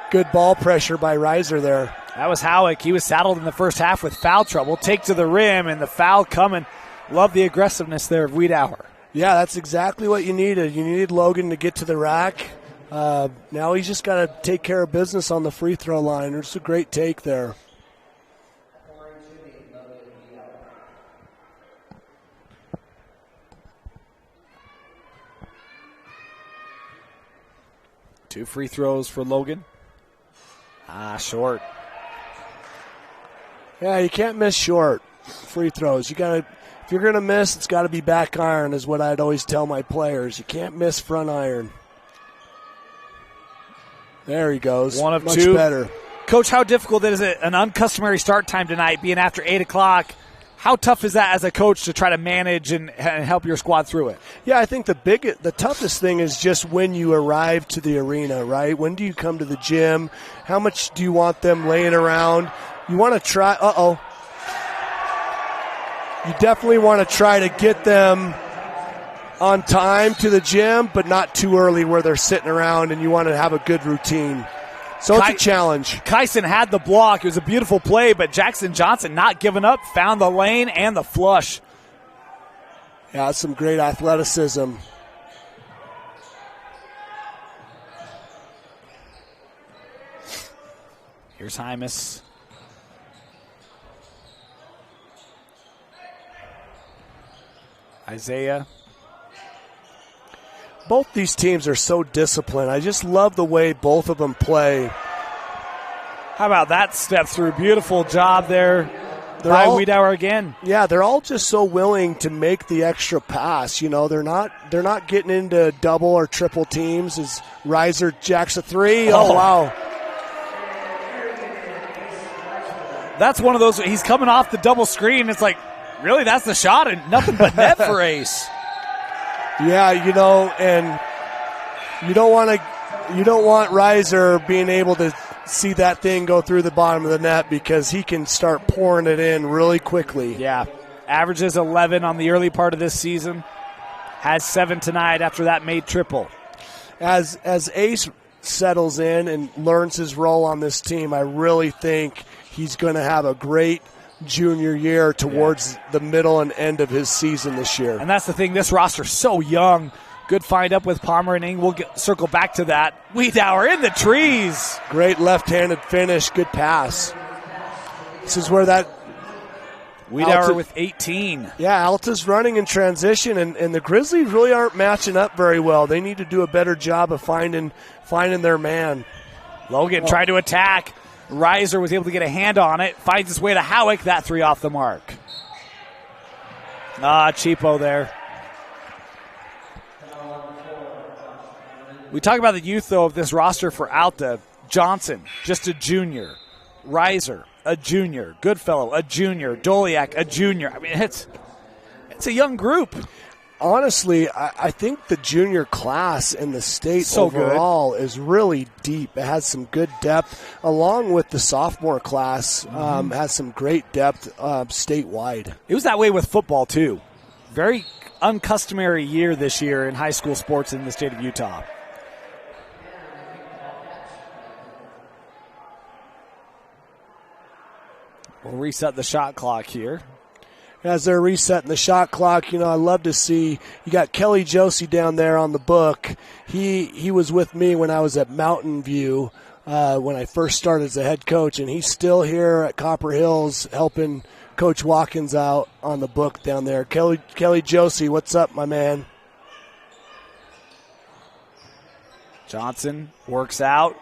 [SPEAKER 2] Good ball pressure by Reiser there.
[SPEAKER 1] That was Howick. He was saddled in the first half with foul trouble. Take to the rim and the foul coming. Love the aggressiveness there of Wiedauer.
[SPEAKER 2] Yeah, that's exactly what you needed. You needed Logan to get to the rack. Now he's just got to take care of business on the free throw line. It's a great take there.
[SPEAKER 1] Two free throws for Logan. Short.
[SPEAKER 2] Yeah, you can't miss short free throws. If you're going to miss, it's got to be back iron is what I'd always tell my players. You can't miss front iron. There he goes.
[SPEAKER 1] One of
[SPEAKER 2] Much
[SPEAKER 1] two.
[SPEAKER 2] Better.
[SPEAKER 1] Coach, how difficult is it, an uncustomary start time tonight, being after 8 o'clock? How tough is that as a coach to try to manage and help your squad through it?
[SPEAKER 2] Yeah, I think the toughest thing is just when you arrive to the arena, right? When do you come to the gym? How much do you want them laying around? You want to try – you definitely want to try to get them on time to the gym, but not too early where they're sitting around and you want to have a good routine. So it's a challenge.
[SPEAKER 1] Kyson had the block. It was a beautiful play, but Jackson Johnson not giving up, found the lane and the flush.
[SPEAKER 2] Yeah, that's some great athleticism.
[SPEAKER 1] Here's Hymas. Isaiah.
[SPEAKER 2] Both these teams are so disciplined. I just love the way both of them play.
[SPEAKER 1] How about that step through? Beautiful job there by Wiedauer again.
[SPEAKER 2] Yeah, they're all just so willing to make the extra pass. You know, they're not getting into double or triple teams as Reiser jacks a three. Oh, wow.
[SPEAKER 1] That's one of those, he's coming off the double screen. It's like, really, that's the shot and nothing but net for Ace.
[SPEAKER 2] Yeah, you know, and you don't want Reiser being able to see that thing go through the bottom of the net because he can start pouring it in really quickly.
[SPEAKER 1] Yeah, averages 11 on the early part of this season. Has 7 tonight after that made triple.
[SPEAKER 2] As Ace settles in and learns his role on this team, I really think he's going to have a great junior year towards the middle and end of his season this year.
[SPEAKER 1] And that's the thing, this roster's so young. Good find up with Palmer and Ing. We'll circle back to that. Wiedauer in the trees.
[SPEAKER 2] Great left-handed finish, good pass. This is where that
[SPEAKER 1] Wiedauer with 18.
[SPEAKER 2] Yeah, Alta's running in transition, and the Grizzlies really aren't matching up very well. They need to do a better job of finding their man.
[SPEAKER 1] Logan tried to attack. Reiser was able to get a hand on it. Finds his way to Howick. That three off the mark. Cheapo there. We talk about the youth, though, of this roster for Alta. Johnson, just a junior. Reiser, a junior. Goodfellow, a junior. Doliak, a junior. I mean, it's a young group.
[SPEAKER 2] Honestly, I think the junior class in the state overall is really deep. It has some good depth, along with the sophomore class has some great depth statewide.
[SPEAKER 1] It was that way with football, too. Very uncustomary year this year in high school sports in the state of Utah. We'll reset the shot clock here.
[SPEAKER 2] As they're resetting the shot clock, I love to see you got Kelly Josie down there on the book. He was with me when I was at Mountain View when I first started as a head coach, and he's still here at Copper Hills helping Coach Watkins out on the book down there. Kelly Josie, what's up, my man?
[SPEAKER 1] Johnson works out.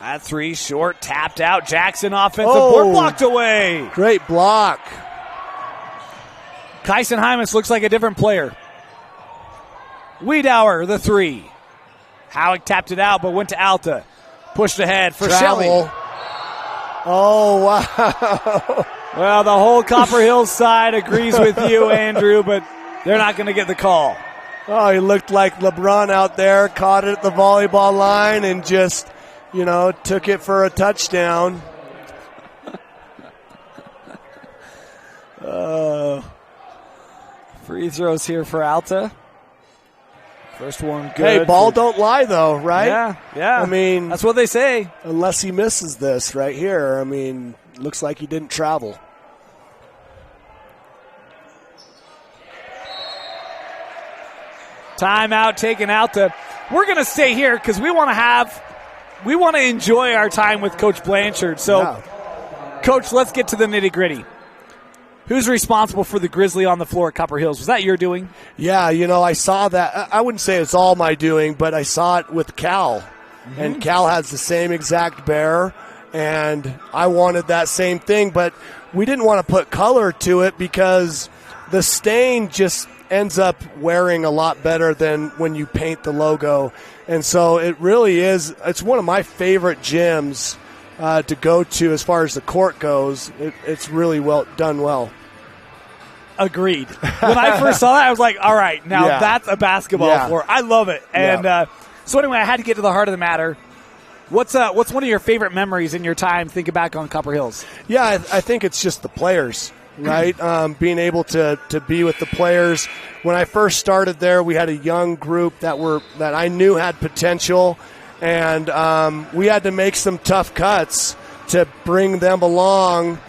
[SPEAKER 1] At three, short, tapped out. Jackson offensive board blocked away.
[SPEAKER 2] Great block.
[SPEAKER 1] Kyson Hymas looks like a different player. Wiedauer, the three. Howick tapped it out, but went to Alta. Pushed ahead for Shelley.
[SPEAKER 2] Oh, wow.
[SPEAKER 1] Well, the whole Copper Hills side agrees with you, Andrew, but they're not going to get the call.
[SPEAKER 2] Oh, he looked like LeBron out there, caught it at the volleyball line, and just, took it for a touchdown.
[SPEAKER 1] Free throws here for Alta. First one good.
[SPEAKER 2] Hey, ball don't lie, though, right?
[SPEAKER 1] Yeah.
[SPEAKER 2] I mean,
[SPEAKER 1] that's what they say.
[SPEAKER 2] Unless he misses this right here. I mean, looks like he didn't travel.
[SPEAKER 1] Timeout taken Alta. We're going to stay here because we want to enjoy our time with Coach Blanchard. So, Coach, let's get to the nitty-gritty. Who's responsible for the Grizzly on the floor at Copper Hills? Was that your doing?
[SPEAKER 2] Yeah, I saw that. I wouldn't say it's all my doing, but I saw it with Cal. Mm-hmm. And Cal has the same exact bear, and I wanted that same thing, but we didn't want to put color to it because the stain just ends up wearing a lot better than when you paint the logo. And so it really is, it's one of my favorite gyms to go to as far as the court goes. It's really done well.
[SPEAKER 1] Agreed. When I first saw that, I was like, all right, now that's a basketball floor. I love it. And so anyway, I had to get to the heart of the matter. What's one of your favorite memories in your time thinking back on Copper Hills?
[SPEAKER 2] Yeah, I think it's just the players, right? Being able to be with the players. When I first started there, we had a young group that I knew had potential, and we had to make some tough cuts to bring them along.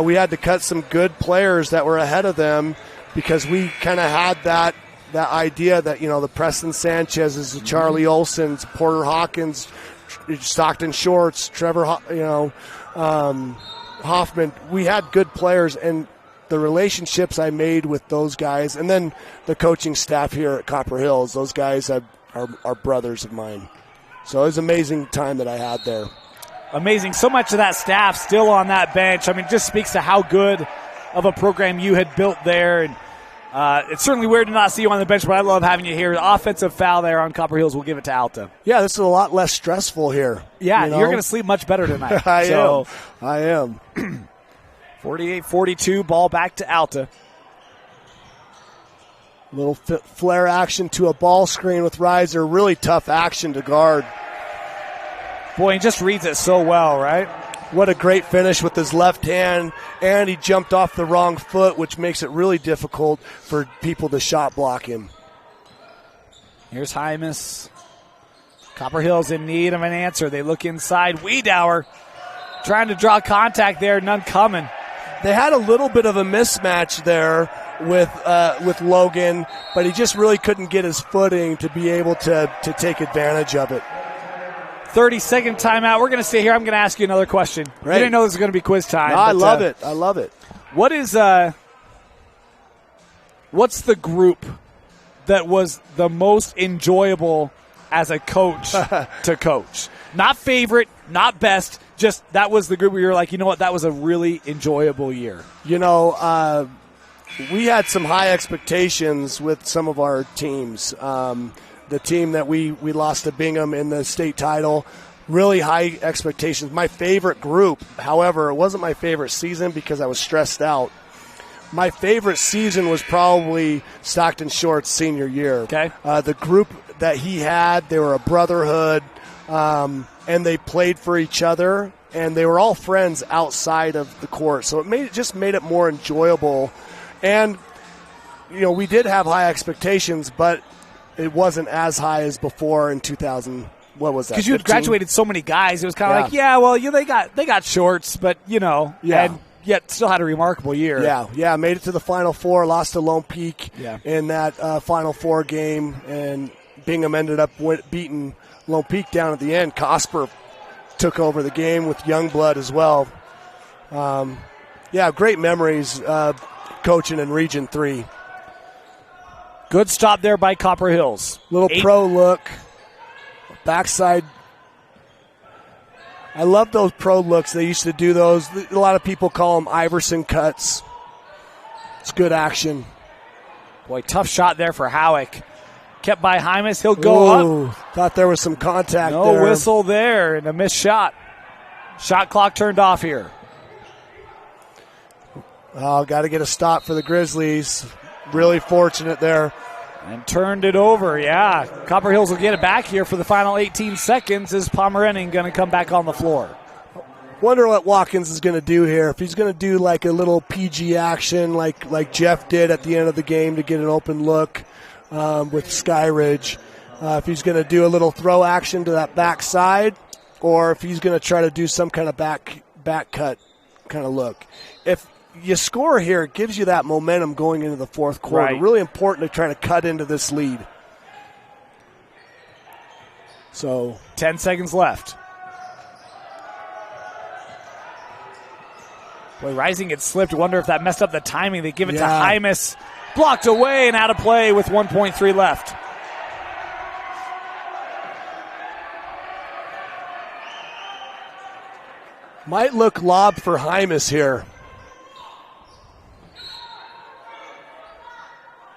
[SPEAKER 2] We had to cut some good players that were ahead of them because we kind of had that idea that, the Preston Sanchez's, the Charlie Olsons, Porter Hawkins, Stockton Shorts, Trevor, Hoffman. We had good players, and the relationships I made with those guys, and then the coaching staff here at Copper Hills, those guys are brothers of mine. So it was an amazing time that I had there.
[SPEAKER 1] Amazing. So much of that staff still on that bench. I mean, it just speaks to how good of a program you had built there. And it's certainly weird to not see you on the bench, but I love having you here. The offensive foul there on Copper Hills. We'll give it to Alta.
[SPEAKER 2] Yeah, this is a lot less stressful here.
[SPEAKER 1] Yeah, you're going to sleep much better tonight.
[SPEAKER 2] I am.
[SPEAKER 1] 48-42, ball back to Alta.
[SPEAKER 2] Little flare action to a ball screen with Reiser. Really tough action to guard.
[SPEAKER 1] Boy, he just reads it so well, right?
[SPEAKER 2] What a great finish with his left hand, and he jumped off the wrong foot, which makes it really difficult for people to shot block him.
[SPEAKER 1] Here's Hymas. Copper Hills in need of an answer. They look inside. Wiedauer trying to draw contact there, none coming.
[SPEAKER 2] They had a little bit of a mismatch there with Logan, but he just really couldn't get his footing to be able to take advantage of it.
[SPEAKER 1] 30-second timeout. We're going to stay here. I'm going to ask you another question.
[SPEAKER 2] Right.
[SPEAKER 1] I didn't know this was going to be quiz time.
[SPEAKER 2] No, I love it. I love it.
[SPEAKER 1] What is what's the group that was the most enjoyable as a coach to coach? Not favorite, not best, just that was the group where you're like, you know what, that was a really enjoyable year.
[SPEAKER 2] You know, we had some high expectations with some of our teams. The team that we lost to Bingham in the state title, really high expectations. My favorite group, however, it wasn't my favorite season because I was stressed out. My favorite season was probably Stockton Short's senior year.
[SPEAKER 1] Okay.
[SPEAKER 2] The group that he had, they were a brotherhood, and they played for each other, and they were all friends outside of the court. So it just made it more enjoyable. And, you know, we did have high expectations, but it wasn't as high as before in 2000. What was that?
[SPEAKER 1] Because you had graduated so many guys, it was kind of like, they got shorts, but and yet still had a remarkable year.
[SPEAKER 2] Yeah, made it to the Final Four, lost to Lone Peak in that Final Four game, and Bingham ended up beating Lone Peak down at the end. Cosper took over the game with Youngblood as well. Great memories coaching in Region 3.
[SPEAKER 1] Good stop there by Copper Hills.
[SPEAKER 2] Little pro look. Backside. I love those pro looks. They used to do those. A lot of people call them Iverson cuts. It's good action.
[SPEAKER 1] Boy, tough shot there for Howick. Kept by Hymas. He'll go up.
[SPEAKER 2] Thought there was some contact there.
[SPEAKER 1] No whistle there and a missed shot. Shot clock turned off here.
[SPEAKER 2] Oh, got to get a stop for the Grizzlies. Really fortunate there.
[SPEAKER 1] And turned it over, yeah. Copper Hills will get it back here for the final 18 seconds. Is Pomeranian going to come back on the floor?
[SPEAKER 2] Wonder what Watkins is going to do here. If he's going to do like a little PG action like Jeff did at the end of the game to get an open look with Skyridge. If he's going to do a little throw action to that backside, or if he's going to try to do some kind of back cut kind of look. If you score here, it gives you that momentum going into the fourth quarter.
[SPEAKER 1] Right.
[SPEAKER 2] Really important to try to cut into this lead. So
[SPEAKER 1] 10 seconds left. Boy, Rising had slipped. Wonder if that messed up the timing. They give it to Hymas. Blocked away and out of play with 1.3 left.
[SPEAKER 2] Might look lob for Hymas here.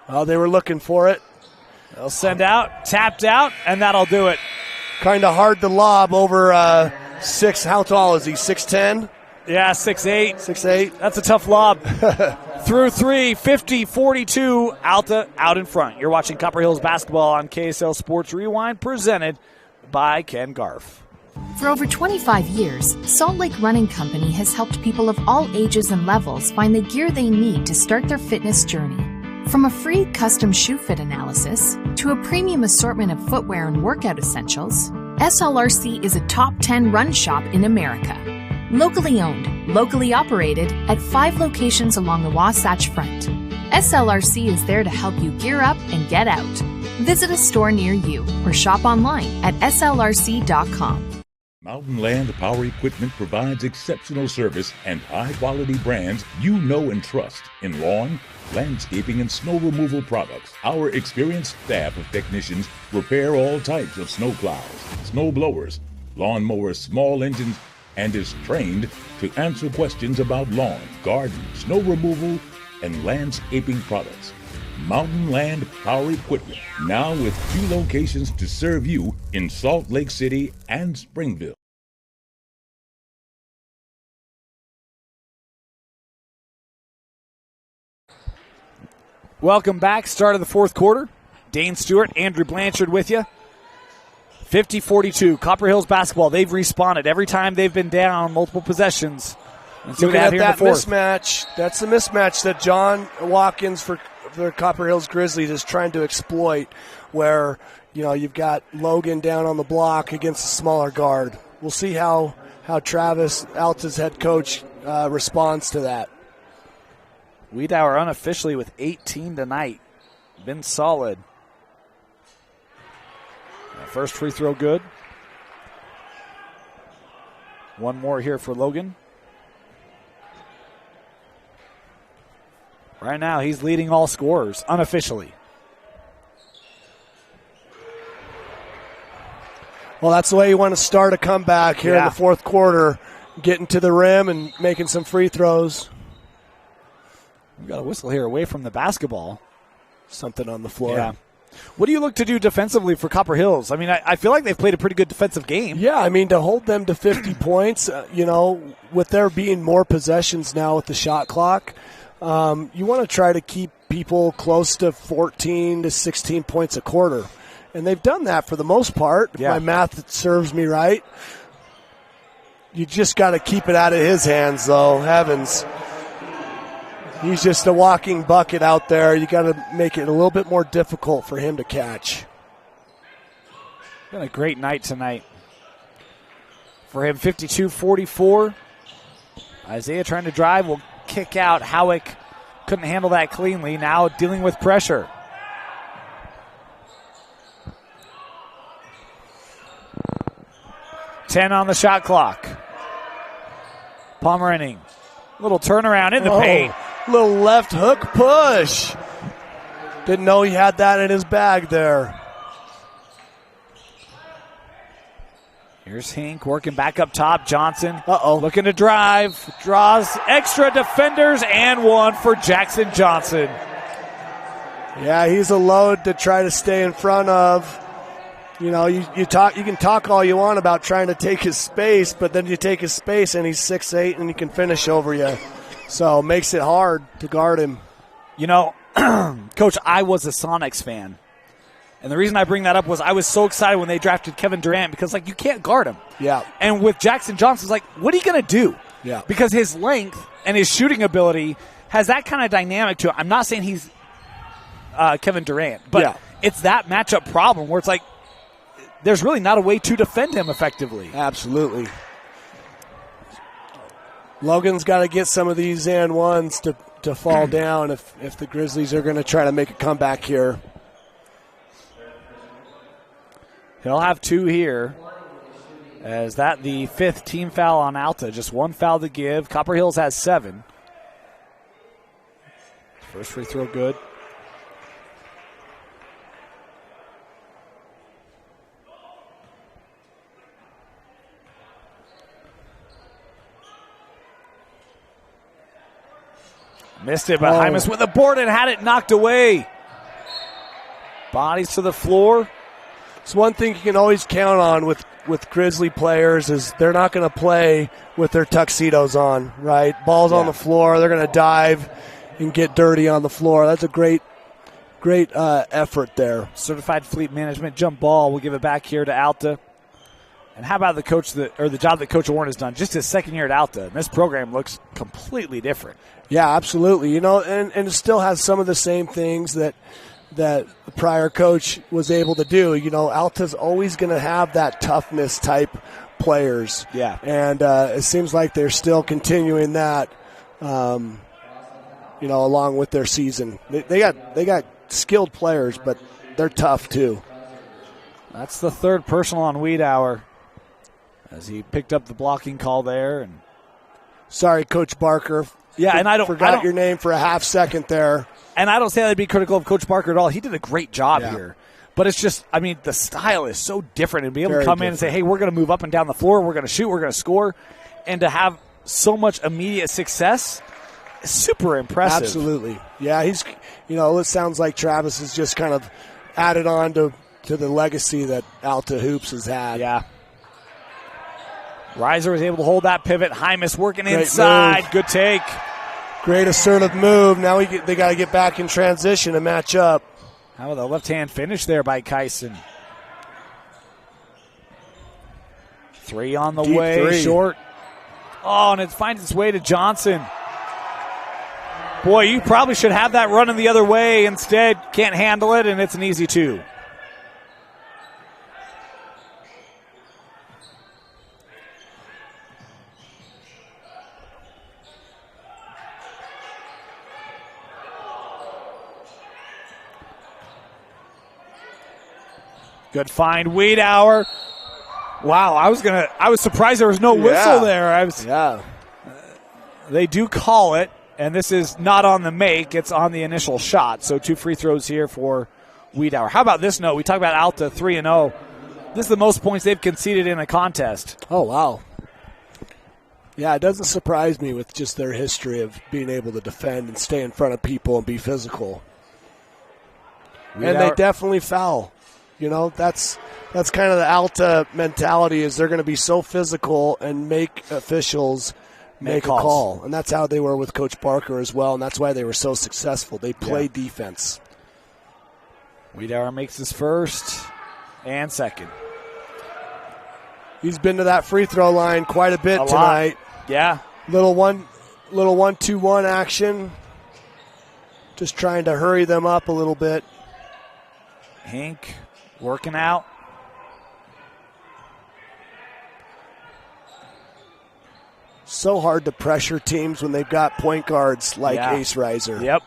[SPEAKER 2] Oh, they were looking for it.
[SPEAKER 1] They'll send out, tapped out, and that'll do it.
[SPEAKER 2] Kind of hard to lob over 6. How tall is he? 6'10"?
[SPEAKER 1] Yeah, 6'8".
[SPEAKER 2] 6'8".
[SPEAKER 1] That's a tough lob. Through 3, 50-42, Alta out in front. You're watching Copper Hills basketball on KSL Sports Rewind, presented by Ken Garf.
[SPEAKER 7] For over 25 years, Salt Lake Running Company has helped people of all ages and levels find the gear they need to start their fitness journey. From a free custom shoe fit analysis to a premium assortment of footwear and workout essentials, SLRC is a top 10 run shop in America. Locally owned, locally operated at 5 locations along the Wasatch Front. SLRC is there to help you gear up and get out. Visit a store near you or shop online at slrc.com.
[SPEAKER 8] Mountain Land Power Equipment provides exceptional service and high-quality brands you know and trust in lawn, landscaping, and snow removal products. Our experienced staff of technicians repair all types of snow plows, snow blowers, lawn mowers, small engines, and is trained to answer questions about lawn, garden, snow removal, and landscaping products. Mountain Land Power Equipment, now with 2 locations to serve you in Salt Lake City and Springville.
[SPEAKER 1] Welcome back. Start of the fourth quarter. Dane Stewart, Andrew Blanchard with you. 50-42. Copper Hills basketball. They've responded every time they've been down multiple possessions.
[SPEAKER 2] Looking at that mismatch. That's the mismatch that John Watkins for the Copper Hills Grizzlies is trying to exploit, where you've got Logan down on the block against a smaller guard. We'll see how Travis, Alta's head coach, responds to that.
[SPEAKER 1] Wiedauer unofficially with 18 tonight. Been solid. First free throw good. One more here for Logan. Right now, he's leading all scorers unofficially.
[SPEAKER 2] Well, that's the way you want to start a comeback here in the fourth quarter, getting to the rim and making some free throws.
[SPEAKER 1] We've got a whistle here away from the basketball.
[SPEAKER 2] Something on the floor.
[SPEAKER 1] Yeah. What do you look to do defensively for Copper Hills? I mean, I feel like they've played a pretty good defensive game.
[SPEAKER 2] Yeah, I mean, to hold them to 50 points, with there being more possessions now with the shot clock, you want to try to keep people close to 14 to 16 points a quarter. And they've done that for the most part, if my math serves me right. You just got to keep it out of his hands, though. Heavens. He's just a walking bucket out there. You got to make it a little bit more difficult for him to catch.
[SPEAKER 1] Been a great night tonight for him. 52-44. Isaiah trying to drive, will kick out. Howick couldn't handle that cleanly. Now dealing with pressure. Ten on the shot clock. Pomeranian. Little turnaround in the paint.
[SPEAKER 2] Little left hook push. Didn't know he had that in his bag there.
[SPEAKER 1] Here's Hink working back up top. Johnson looking to drive. Draws extra defenders and one for Jackson Johnson.
[SPEAKER 2] Yeah, he's a load to try to stay in front of. You know, you can talk all you want about trying to take his space, but then you take his space and he's 6'8" and he can finish over you. So it makes it hard to guard him.
[SPEAKER 1] You know, Coach, I was a Sonics fan. And the reason I bring that up was I was so excited when they drafted Kevin Durant because, like, you can't guard him.
[SPEAKER 2] Yeah.
[SPEAKER 1] And with Jackson Johnson, it's like, what are you going to do?
[SPEAKER 2] Yeah.
[SPEAKER 1] Because his length and his shooting ability has that kind of dynamic to it. I'm not saying he's Kevin Durant, but it's that matchup problem where it's like, there's really not a way to defend him effectively.
[SPEAKER 2] Absolutely. Logan's got to get some of these and ones to fall down if the Grizzlies are going to try to make a comeback here.
[SPEAKER 1] He'll have two here. As that the fifth team foul on Alta. Just one foul to give. Copper Hills has 7. First free throw good. Missed it, but Hymas with a board and had it knocked away. Bodies to the floor.
[SPEAKER 2] It's one thing you can always count on with Grizzly players is they're not going to play with their tuxedos on, right? Ball's on the floor. They're going to dive and get dirty on the floor. That's a great effort there.
[SPEAKER 1] Certified fleet management jump ball. We'll give it back here to Alta. And how about the job that Coach Warren has done? Just his second year at Alta, and this program looks completely different.
[SPEAKER 2] Yeah, absolutely. You know, and it still has some of the same things that the prior coach was able to do. You know, Alta's always going to have that toughness type players.
[SPEAKER 1] Yeah.
[SPEAKER 2] And it seems like they're still continuing that, along with their season. They got skilled players, but they're tough too.
[SPEAKER 1] That's the third personal on Wiedauer as he picked up the blocking call there. And
[SPEAKER 2] sorry, Coach Barker.
[SPEAKER 1] Yeah, and I don't
[SPEAKER 2] forgot your name for a half second there.
[SPEAKER 1] And I don't say I'd be critical of Coach Barker at all. He did a great job here. But it's just, I mean, the style is so different. And be able to come in and say, hey, we're going to move up and down the floor. We're going to shoot. We're going to score. And to have so much immediate success is super impressive.
[SPEAKER 2] Absolutely. Yeah, it sounds like Travis has just kind of added on to the legacy that Alta Hoops has had.
[SPEAKER 1] Yeah. Reiser was able to hold that pivot. Hymas working inside.
[SPEAKER 2] Move.
[SPEAKER 1] Good take.
[SPEAKER 2] Great assertive move. Now they got to get back in transition and match up.
[SPEAKER 1] How about the left-hand finish there by Kyson? 3 on the
[SPEAKER 2] Deep
[SPEAKER 1] way,
[SPEAKER 2] 3.
[SPEAKER 1] Short. Oh, and it finds its way to Johnson. Boy, you probably should have that running the other way. Instead, can't handle it, and it's an easy 2. Good find, Wiedauer. Wow, I was surprised there was no whistle there. They do call it. And this is not on the make. It's on the initial shot. So 2 free throws here for Wiedauer. How about this note? We talked about Alta 3-0. This is the most points they've conceded in a contest.
[SPEAKER 2] Oh, wow. Yeah, it doesn't surprise me with just their history of being able to defend and stay in front of people and be physical. And they definitely foul. You know, that's kind of the Alta mentality, is they're going to be so physical and make officials make a call. And that's how they were with Coach Barker as well, and that's why they were so successful. They played defense.
[SPEAKER 1] Wiedauer makes his first and second.
[SPEAKER 2] He's been to that free throw line quite a bit tonight.
[SPEAKER 1] Yeah.
[SPEAKER 2] Little 1-2-1 action. Just trying to hurry them up a little bit.
[SPEAKER 1] Hink working out.
[SPEAKER 2] So hard to pressure teams when they've got point guards like Ace Reiser.
[SPEAKER 1] Yep.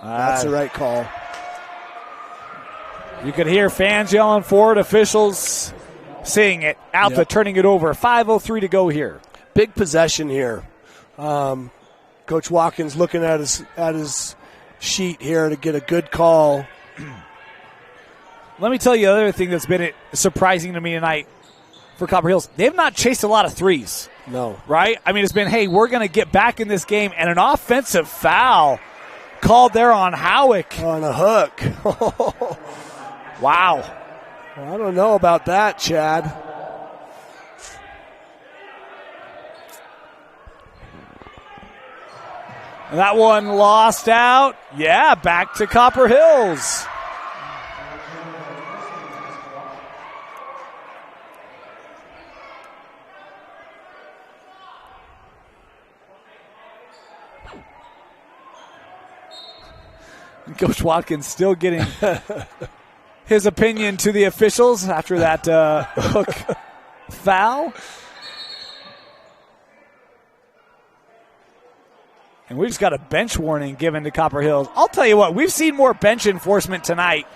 [SPEAKER 2] That's the right call.
[SPEAKER 1] You could hear fans yelling for it, officials seeing it. Alta turning it over. 5:03 to go here.
[SPEAKER 2] Big possession here. Coach Watkins looking at his sheet here to get a good call.
[SPEAKER 1] Let me tell you the other thing that's been surprising to me tonight for Copper Hills. They have not chased a lot of threes.
[SPEAKER 2] No.
[SPEAKER 1] Right? I mean, it's been, hey, we're going to get back in this game, and an offensive foul called there on Howick.
[SPEAKER 2] On a hook.
[SPEAKER 1] Wow.
[SPEAKER 2] Well, I don't know about that, Chad.
[SPEAKER 1] That one lost out. Yeah, back to Copper Hills. Coach Watkins still getting his opinion to the officials after that hook foul. And we just got a bench warning given to Copper Hills. I'll tell you what, we've seen more bench enforcement tonight.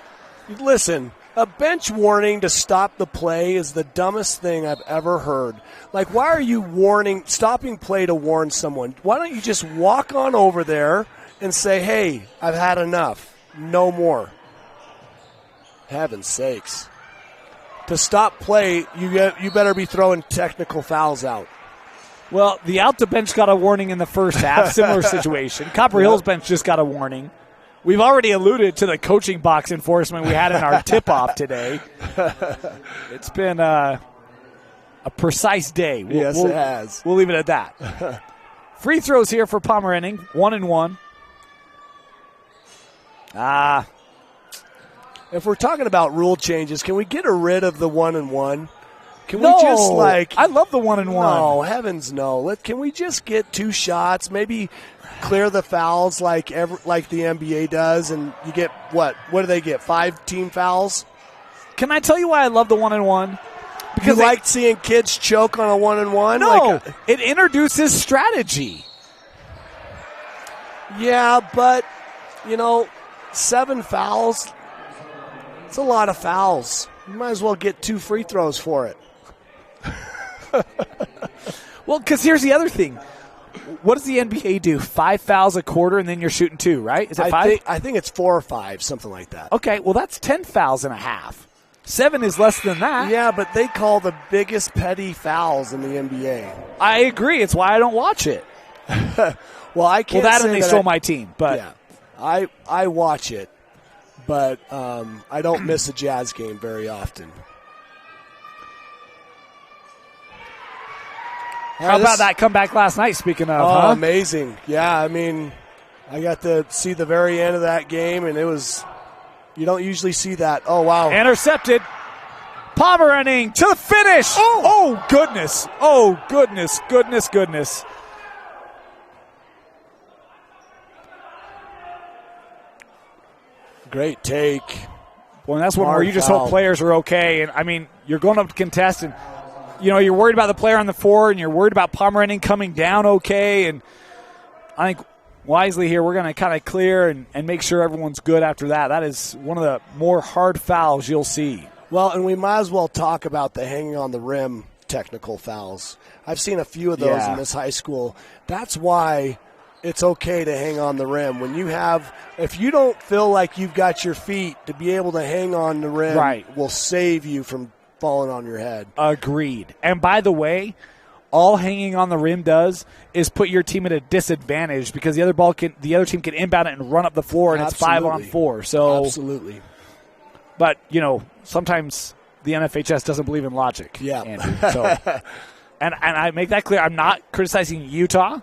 [SPEAKER 2] Listen, a bench warning to stop the play is the dumbest thing I've ever heard. Like, why are you stopping play to warn someone? Why don't you just walk on over there and say, hey, I've had enough. No more. Heaven's sakes. To stop play, you better be throwing technical fouls out.
[SPEAKER 1] Well, the Alta bench got a warning in the first half. Similar situation. Copper Hills bench just got a warning. We've already alluded to the coaching box enforcement we had in our tip-off today. It's been a precise day.
[SPEAKER 2] Yes, it has.
[SPEAKER 1] We'll leave it at that. Free throws here for Pomeranian, 1-1.
[SPEAKER 2] If we're talking about rule changes, can we get rid of the 1-1? Can
[SPEAKER 1] we
[SPEAKER 2] just
[SPEAKER 1] I love the 1-1.
[SPEAKER 2] No, heavens no. Can we just get 2 shots? Maybe clear the fouls like the NBA does, and you get what? What do they get? 5 team fouls?
[SPEAKER 1] Can I tell you why I love the 1-1?
[SPEAKER 2] Because you like seeing kids choke on a 1-1?
[SPEAKER 1] No, it introduces strategy.
[SPEAKER 2] Yeah, but 7 fouls. It's a lot of fouls. You might as well get 2 free throws for it.
[SPEAKER 1] Well, because here's the other thing. What does the NBA do? 5 fouls a quarter, and then you're shooting 2, right? Is it 5?
[SPEAKER 2] I think it's 4 or 5, something like that.
[SPEAKER 1] Okay, well, that's 10 fouls and a half. 7 is less than that.
[SPEAKER 2] Yeah, but they call the biggest petty fouls in the NBA.
[SPEAKER 1] I agree. It's why I don't watch it.
[SPEAKER 2] Well, I can't.
[SPEAKER 1] Well, that
[SPEAKER 2] say
[SPEAKER 1] and they
[SPEAKER 2] that
[SPEAKER 1] stole my team, but
[SPEAKER 2] yeah, I watch it, but I don't miss a Jazz game very often.
[SPEAKER 1] How about that comeback last night, speaking of?
[SPEAKER 2] Oh, amazing. Yeah, I mean, I got to see the very end of that game, and it was, you don't usually see that. Oh, wow.
[SPEAKER 1] Intercepted. Pomeranian to the finish. Oh, goodness. Oh, goodness.
[SPEAKER 2] Great take.
[SPEAKER 1] Well, and that's one where you just hope players are okay. And, I mean, you're going up to contest, and you're worried about the player on the floor, and you're worried about Pomeranian coming down okay. And I think wisely here, we're going to kind of clear and make sure everyone's good after that. That is one of the more hard fouls you'll see.
[SPEAKER 2] Well, and we might as well talk about the hanging on the rim technical fouls. I've seen a few of those in this high school. That's why it's okay to hang on the rim. If you don't feel like you've got your feet to be able to hang on the rim, will save you from falling on your head.
[SPEAKER 1] Agreed. And by the way, all hanging on the rim does is put your team at a disadvantage because the other team can inbound it and run up the floor, and it's 5-on-4. So
[SPEAKER 2] absolutely.
[SPEAKER 1] But sometimes the NFHS doesn't believe in logic.
[SPEAKER 2] Yeah.
[SPEAKER 1] Andrew, so, and I make that clear. I'm not criticizing Utah.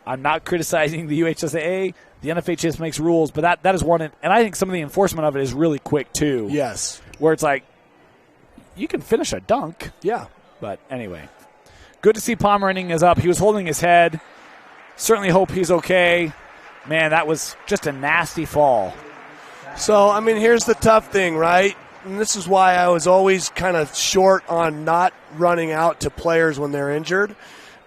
[SPEAKER 1] I'm not criticizing the UHSAA. The NFHS makes rules, but that is one. And I think some of the enforcement of it is really quick, too.
[SPEAKER 2] Yes.
[SPEAKER 1] Where it's like, you can finish a dunk.
[SPEAKER 2] Yeah.
[SPEAKER 1] But anyway, good to see Pomeranian is up. He was holding his head. Certainly hope he's okay. Man, that was just a nasty fall.
[SPEAKER 2] So, I mean, here's the tough thing, right? And this is why I was always kind of short on not running out to players when they're injured,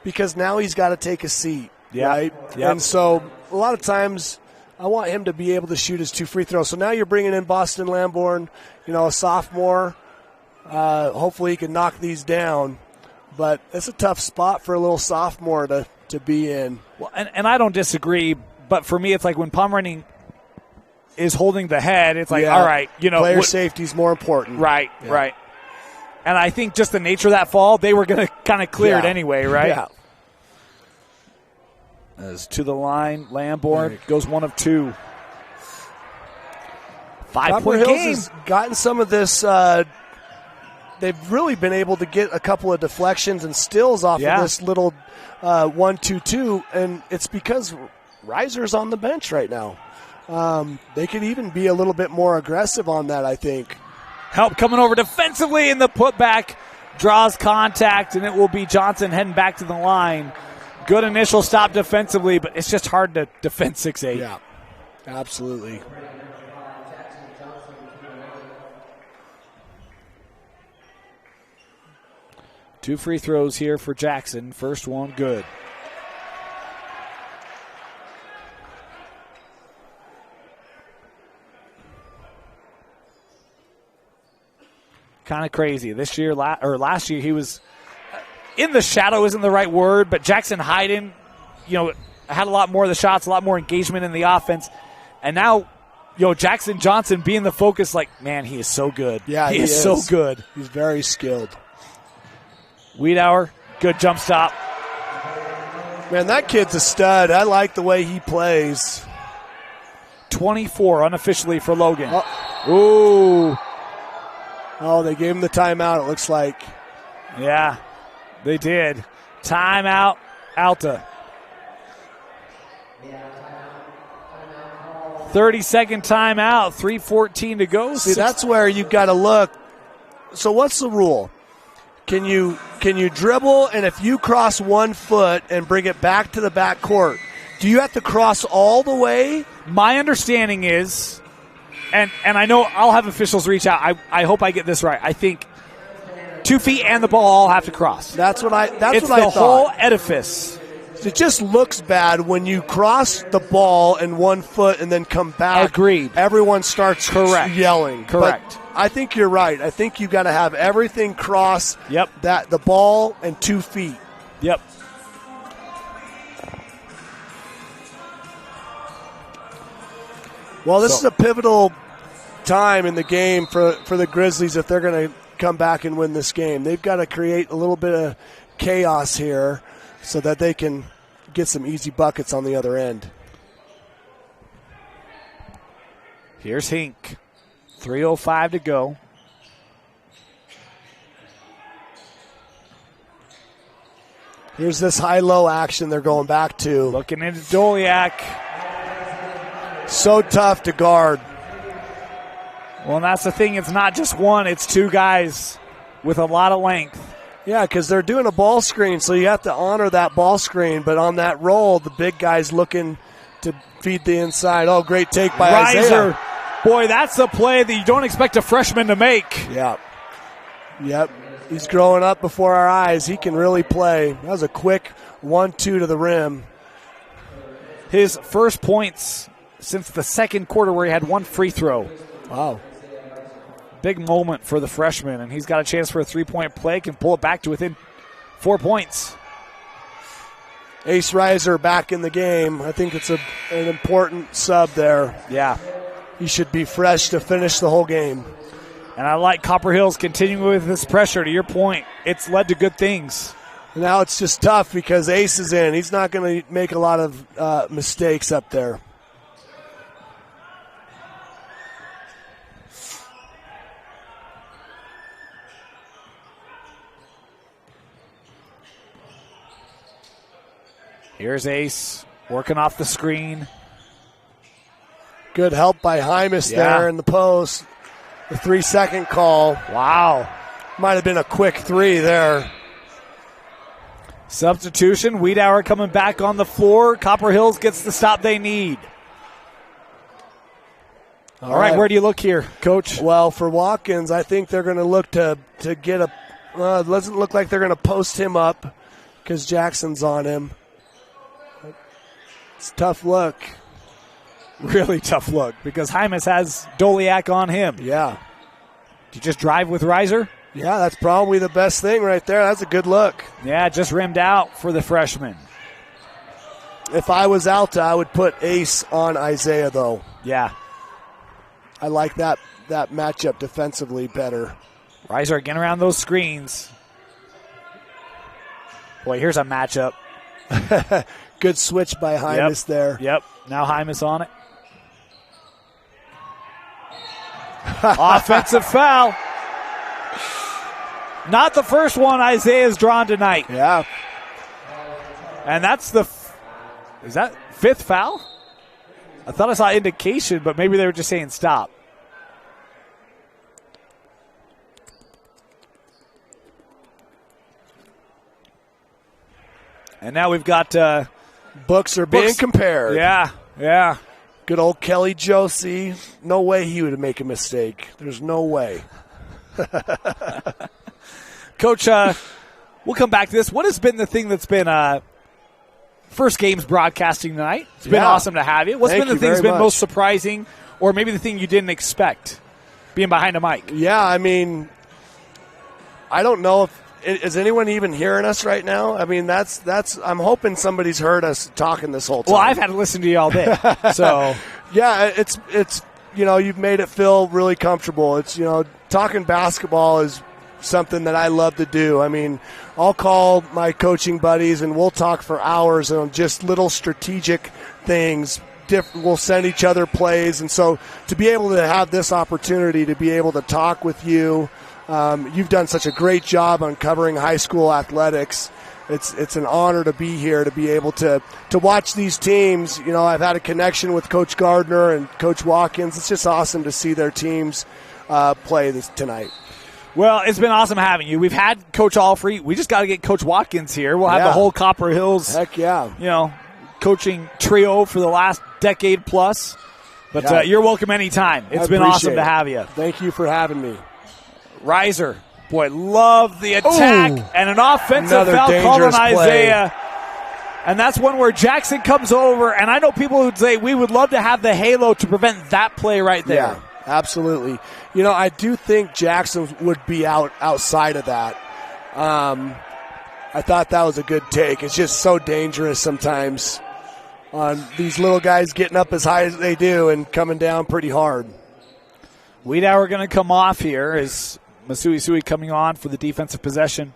[SPEAKER 2] because now he's got to take a seat, right? Yep. And so a lot of times I want him to be able to shoot his 2 free throws. So now you're bringing in Boston Lamborn, a sophomore. Hopefully he can knock these down. But it's a tough spot for a little sophomore to be in.
[SPEAKER 1] Well, and I don't disagree, but for me it's like when Pomeranian is holding the head, it's like, all right,
[SPEAKER 2] player safety is more important.
[SPEAKER 1] Right, right. And I think just the nature of that fall, they were going to kind of clear it anyway, right?
[SPEAKER 2] Yeah.
[SPEAKER 1] As to the line, Lamborn goes 1 of 2. 5-point
[SPEAKER 2] Hills
[SPEAKER 1] game.
[SPEAKER 2] has gotten some of this. They've really been able to get a couple of deflections and steals off of this little 1-2-2, and it's because Reiser's on the bench right now. They could even be a little bit more aggressive on that, I think.
[SPEAKER 1] Help coming over defensively, and the putback draws contact, and it will be Johnson heading back to the line. Good initial stop defensively, but it's just hard to defend 6'8".
[SPEAKER 2] Yeah, absolutely.
[SPEAKER 1] Two free throws here for Jackson. First one good. Kind of crazy. This year, last year, he was in the shadow isn't the right word, but Jackson Hayden, had a lot more of the shots, a lot more engagement in the offense. And now, Jackson Johnson being the focus, like, man, he is so good.
[SPEAKER 2] Yeah,
[SPEAKER 1] he is so good.
[SPEAKER 2] He's very skilled.
[SPEAKER 1] Wiedauer, good jump stop.
[SPEAKER 2] Man, that kid's a stud. I like the way he plays.
[SPEAKER 1] 24 unofficially for Logan.
[SPEAKER 2] Ooh. Oh, they gave him the timeout, it looks like.
[SPEAKER 1] Yeah, they did. Timeout, Alta. 30-second timeout, 3:14 to go.
[SPEAKER 2] See, that's where you've got to look. So what's the rule? Can you dribble, and if you cross 1 foot and bring it back to the back court, do you have to cross all the way?
[SPEAKER 1] My understanding is, and I know I'll have officials reach out. I hope I get this right. I think 2 feet and the ball all have to cross.
[SPEAKER 2] That's what I thought.
[SPEAKER 1] It's the whole edifice.
[SPEAKER 2] It just looks bad when you cross the ball in 1 foot and then come back.
[SPEAKER 1] Agreed.
[SPEAKER 2] Everyone starts yelling.
[SPEAKER 1] Correct.
[SPEAKER 2] But I think you're right. I think you got to have everything cross.
[SPEAKER 1] Yep.
[SPEAKER 2] The ball and 2 feet.
[SPEAKER 1] Yep.
[SPEAKER 2] Well, this is a pivotal time in the game for the Grizzlies if they're going to come back and win this game. They've got to create a little bit of chaos here so that they can get some easy buckets on the other end.
[SPEAKER 1] Here's Hink. 3:05 to go.
[SPEAKER 2] Here's this high-low action they're going back to.
[SPEAKER 1] Looking into Doliak.
[SPEAKER 2] So tough to guard.
[SPEAKER 1] Well, and that's the thing. It's not just one. It's 2 guys with a lot of length.
[SPEAKER 2] Yeah, because they're doing a ball screen, so you have to honor that ball screen. But on that roll, the big guy's looking to feed the inside. Oh, great take by Isaiah.
[SPEAKER 1] Boy, that's the play that you don't expect a freshman to make.
[SPEAKER 2] Yeah. Yep. He's growing up before our eyes. He can really play. That was a quick 1-2 to the rim.
[SPEAKER 1] His first points since the second quarter where he had 1 free throw.
[SPEAKER 2] Wow.
[SPEAKER 1] Big moment for the freshman, and he's got a chance for a 3-point play, can pull it back to within 4 points.
[SPEAKER 2] Ace Reiser back in the game. I think it's an important sub there.
[SPEAKER 1] Yeah.
[SPEAKER 2] He should be fresh to finish the whole game.
[SPEAKER 1] And I like Copper Hills continuing with this pressure. To your point, it's led to good things.
[SPEAKER 2] Now it's just tough because Ace is in. He's not going to make a lot of mistakes up there.
[SPEAKER 1] Here's Ace working off the screen.
[SPEAKER 2] Good help by Hymas there in the post. The 3-second call.
[SPEAKER 1] Wow.
[SPEAKER 2] Might have been a quick 3 there.
[SPEAKER 1] Substitution. Wiedauer coming back on the floor. Copper Hills gets the stop they need. All right, where do you look here, Coach?
[SPEAKER 2] Well, for Watkins, I think they're going to look to get a it doesn't look like they're going to post him up because Jackson's on him. It's a tough look.
[SPEAKER 1] Really tough look because Hymas has Doliak on him.
[SPEAKER 2] Yeah.
[SPEAKER 1] Do you just drive with Reiser?
[SPEAKER 2] Yeah, that's probably the best thing right there. That's a good look.
[SPEAKER 1] Yeah, just rimmed out for the freshman.
[SPEAKER 2] If I was Alta, I would put Ace on Isaiah, though.
[SPEAKER 1] Yeah.
[SPEAKER 2] I like that matchup defensively better.
[SPEAKER 1] Reiser again around those screens. Boy, here's a matchup.
[SPEAKER 2] Good switch by Hymas there.
[SPEAKER 1] Yep, now Hymas on it. Offensive foul. Not the first one Isaiah's drawn tonight.
[SPEAKER 2] Yeah.
[SPEAKER 1] And that's is that 5th foul? I thought I saw indication, but maybe they were just saying stop. And now we've got
[SPEAKER 2] books are being compared.
[SPEAKER 1] Yeah.
[SPEAKER 2] Good old Kelly Josie. No way he would make a mistake. There's no way.
[SPEAKER 1] Coach, we'll come back to this. What has been the thing that's been first games broadcasting tonight? It's been awesome to have you. What's been the thing that's been most surprising, or maybe the thing you didn't expect being behind a mic?
[SPEAKER 2] Yeah, I mean, I don't know if is anyone even hearing us right now? I mean, that's. I'm hoping somebody's heard us talking this whole time.
[SPEAKER 1] Well, I've had to listen to you all day, so
[SPEAKER 2] yeah, it's you've made it feel really comfortable. It's talking basketball is something that I love to do. I mean, I'll call my coaching buddies and we'll talk for hours on just little strategic things. We'll send each other plays, and so to be able to have this opportunity to be able to talk with you. You've done such a great job on covering high school athletics. It's an honor to be here, to be able to watch these teams. I've had a connection with Coach Gardner and Coach Watkins. It's just awesome to see their teams play this tonight.
[SPEAKER 1] Well, it's been awesome having you. We've had Coach Allfrey. We just got to get Coach Watkins here. We'll have the whole Copper Hills,
[SPEAKER 2] heck yeah,
[SPEAKER 1] coaching trio for the last decade plus. But you're welcome anytime. It's been awesome to have you.
[SPEAKER 2] Thank you for having me.
[SPEAKER 1] Reiser, boy, love the attack and an offensive foul called on Isaiah. And that's one where Jackson comes over, and I know people would say we would love to have the halo to prevent that play right there.
[SPEAKER 2] Yeah, absolutely. I do think Jackson would be outside of that. I thought that was a good take. It's just so dangerous sometimes on these little guys getting up as high as they do and coming down pretty hard.
[SPEAKER 1] Wiedauer going to come off here as Masui Sui coming on for the defensive possession.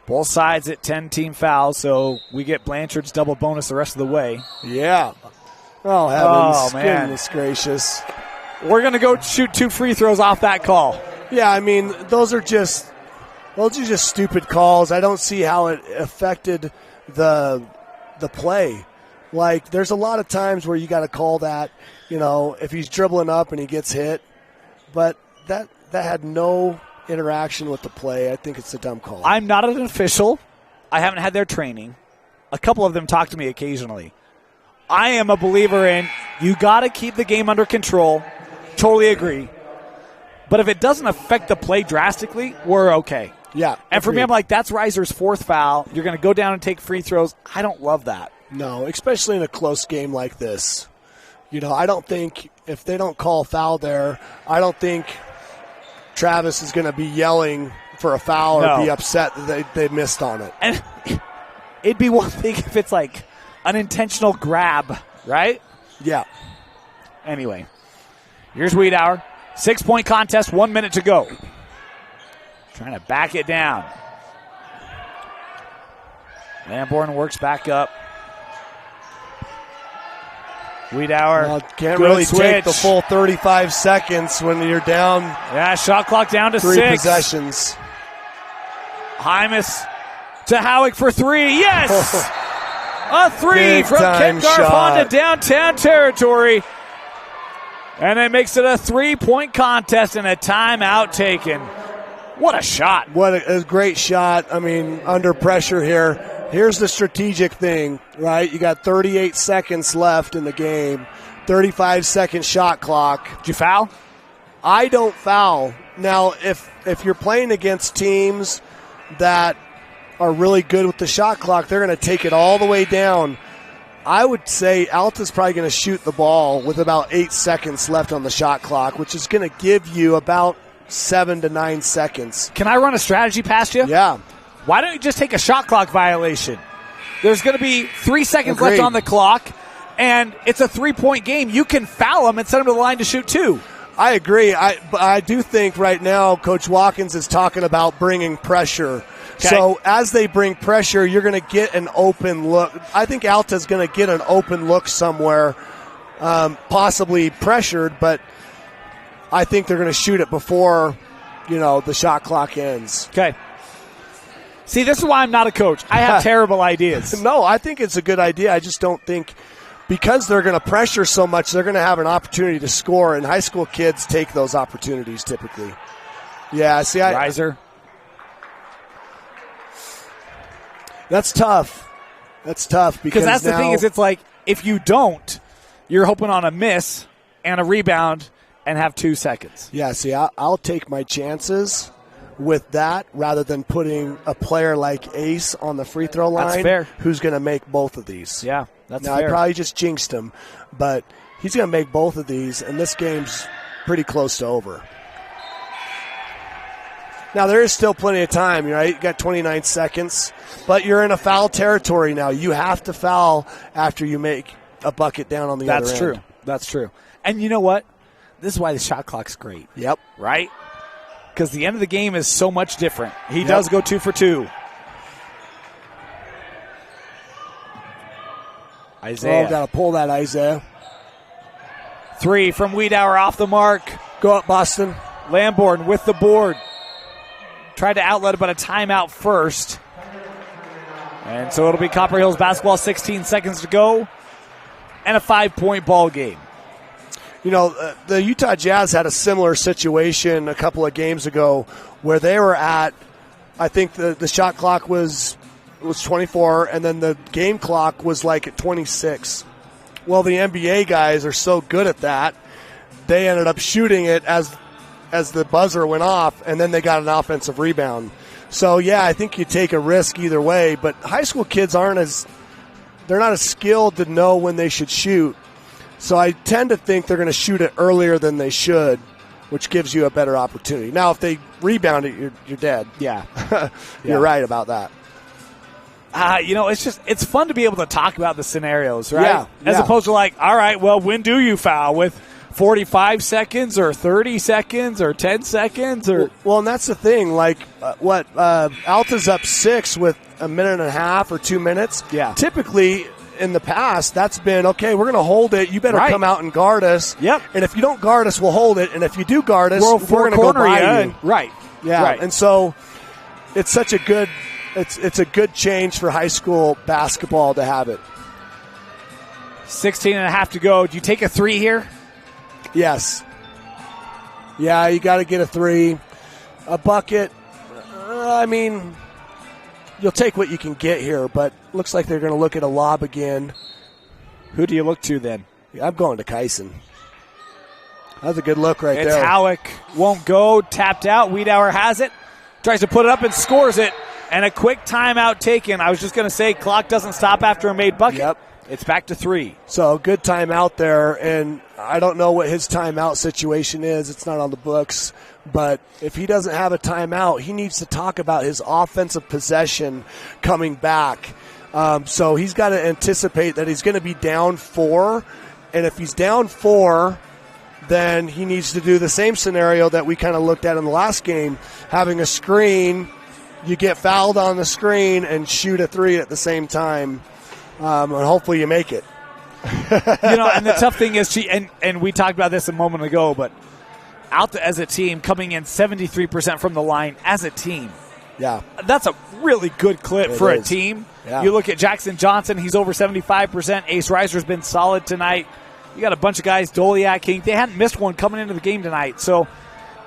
[SPEAKER 1] Both sides at 10 team fouls, so we get Blanchard's double bonus the rest of the way.
[SPEAKER 2] Yeah. Oh, heavens.
[SPEAKER 1] Oh, man.
[SPEAKER 2] Goodness gracious.
[SPEAKER 1] We're going to go shoot 2 free throws off that call.
[SPEAKER 2] Yeah, I mean, those are just stupid calls. I don't see how it affected the play. Like, there's a lot of times where you got to call that, if he's dribbling up and he gets hit. But that had no interaction with the play. I think it's a dumb call.
[SPEAKER 1] I'm not an official. I haven't had their training. A couple of them talk to me occasionally. I am a believer in you got to keep the game under control. Totally agree. But if it doesn't affect the play drastically, we're okay.
[SPEAKER 2] Yeah.
[SPEAKER 1] And for me, I'm like, that's Reiser's 4th foul. You're going to go down and take free throws. I don't love that.
[SPEAKER 2] No, especially in a close game like this. I don't think if they don't call foul there, I don't think Travis is going to be yelling for a foul or
[SPEAKER 1] No.
[SPEAKER 2] be upset that they missed on it.
[SPEAKER 1] And it'd be one thing if it's like unintentional grab, right?
[SPEAKER 2] Yeah.
[SPEAKER 1] Anyway, here's Wiedauer. 6-point contest, 1 minute to go. Trying to back it down. Lamborn works back up. Wiedauer.
[SPEAKER 2] Well, can't
[SPEAKER 1] good
[SPEAKER 2] really
[SPEAKER 1] switch.
[SPEAKER 2] take the full 35 seconds when you're down
[SPEAKER 1] Yeah, shot clock down to
[SPEAKER 2] 3
[SPEAKER 1] 6.
[SPEAKER 2] possessions.
[SPEAKER 1] Hymas to Howick for 3. Yes! A 3
[SPEAKER 2] Big
[SPEAKER 1] from
[SPEAKER 2] time
[SPEAKER 1] Ken Garfon
[SPEAKER 2] shot.
[SPEAKER 1] to downtown territory. And it makes it a 3-point contest and a timeout taken. What a shot.
[SPEAKER 2] What a great shot. I mean, under pressure here. Here's the strategic thing, right? You got 38 seconds left in the game, 35-second shot clock.
[SPEAKER 1] Did you foul?
[SPEAKER 2] I don't foul. Now, if you're playing against teams that are really good with the shot clock, they're going to take it all the way down. I would say Alta's probably going to shoot the ball with about 8 seconds left on the shot clock, which is going to give you about 7 to 9 seconds.
[SPEAKER 1] Can I run a strategy past you?
[SPEAKER 2] Yeah.
[SPEAKER 1] Why don't you just take a shot clock violation? There's going to be 3 seconds
[SPEAKER 2] Agreed.
[SPEAKER 1] left on the clock, and it's a 3-point game. You can foul them and send them to the line to shoot 2.
[SPEAKER 2] I agree. But I do think right now Coach Watkins is talking about bringing pressure.
[SPEAKER 1] Okay.
[SPEAKER 2] So as they bring pressure, you're going to get an open look. I think Alta's going to get an open look somewhere, possibly pressured, but I think they're going to shoot it before, the shot clock ends.
[SPEAKER 1] Okay. See, this is why I'm not a coach. I have terrible ideas.
[SPEAKER 2] No, I think it's a good idea. I just don't think because they're going to pressure so much, they're going to have an opportunity to score, and high school kids take those opportunities typically. Yeah, see,
[SPEAKER 1] Riser.
[SPEAKER 2] That's tough. That's tough because
[SPEAKER 1] that's the thing is it's like if you don't, you're hoping on a miss and a rebound and have 2 seconds.
[SPEAKER 2] Yeah, see, I'll take my chances with that rather than putting a player like Ace on the free throw line.
[SPEAKER 1] That's fair.
[SPEAKER 2] Who's going to make both of these.
[SPEAKER 1] Yeah, that's
[SPEAKER 2] now,
[SPEAKER 1] fair.
[SPEAKER 2] I probably just jinxed him, but he's going to make both of these, and this game's pretty close to over. Now, there is still plenty of time, right? You got 29 seconds, but you're in a foul territory now. You have to foul after you make a bucket down on the other end.
[SPEAKER 1] That's true. That's true. And you know what? This is why the shot clock's great.
[SPEAKER 2] Yep.
[SPEAKER 1] Right? Because the end of the game is so much different. He does go 2 for 2. Isaiah.
[SPEAKER 2] Oh, got to pull that, Isaiah.
[SPEAKER 1] 3 from Wiedauer off the mark.
[SPEAKER 2] Go up, Boston.
[SPEAKER 1] Lamborn with the board. Tried to outlet it, but a timeout first. And so it'll be Copper Hills basketball, 16 seconds to go, and a 5-point ball game.
[SPEAKER 2] The Utah Jazz had a similar situation a couple of games ago where they were at, I think the shot clock was 24, and then the game clock was like at 26. Well, the NBA guys are so good at that, they ended up shooting it as the buzzer went off, and then they got an offensive rebound. So, yeah, I think you take a risk either way, but high school kids they're not as skilled to know when they should shoot. So I tend to think they're going to shoot it earlier than they should, which gives you a better opportunity. Now, if they rebound it, you're dead.
[SPEAKER 1] Yeah.
[SPEAKER 2] You're right about that.
[SPEAKER 1] It's fun to be able to talk about the scenarios, right?
[SPEAKER 2] Yeah.
[SPEAKER 1] As opposed to like, all right, well, when do you foul? With 45 seconds or 30 seconds or 10 seconds?
[SPEAKER 2] Well, and that's the thing. Like, Alta's up 6 with a minute and a half or 2 minutes.
[SPEAKER 1] Yeah.
[SPEAKER 2] Typically, in the past, that's been, okay, we're going to hold it. You better come out and guard us.
[SPEAKER 1] Yep.
[SPEAKER 2] And if you don't guard us, we'll hold it. And if you do guard us, we're going to go
[SPEAKER 1] corner
[SPEAKER 2] by
[SPEAKER 1] you.
[SPEAKER 2] you.
[SPEAKER 1] Right.
[SPEAKER 2] Yeah.
[SPEAKER 1] Right.
[SPEAKER 2] And so it's such a good it's a good change for high school basketball to have it.
[SPEAKER 1] 16 and a half to go. Do you take a 3 here?
[SPEAKER 2] Yes. Yeah, you got to get a 3. A bucket, you'll take what you can get here, but looks like they're going to look at a lob again.
[SPEAKER 1] Who do you look to then?
[SPEAKER 2] I'm going to Kyson. That's a good look right
[SPEAKER 1] It's
[SPEAKER 2] there.
[SPEAKER 1] Howick. Won't go. Tapped out. Wiedauer has it. Tries to put it up and scores it. And a quick timeout taken. I was just going to say, clock doesn't stop after a made bucket.
[SPEAKER 2] Yep.
[SPEAKER 1] It's back to 3.
[SPEAKER 2] So good timeout there, and I don't know what his timeout situation is. It's not on the books. But if he doesn't have a timeout, he needs to talk about his offensive possession coming back. So he's got to anticipate that he's going to be down 4. And if he's down 4, then he needs to do the same scenario that we kind of looked at in the last game, having a screen. You get fouled on the screen and shoot a 3 at the same time. And hopefully you make it.
[SPEAKER 1] And the tough thing is, and we talked about this a moment ago, but Alta as a team coming in 73% from the line as a team.
[SPEAKER 2] Yeah.
[SPEAKER 1] That's a really good clip for a team.
[SPEAKER 2] Yeah.
[SPEAKER 1] You look at Jackson Johnson, he's over 75%. Ace Reiser's been solid tonight. You got a bunch of guys, Doliak, King. They hadn't missed one coming into the game tonight. So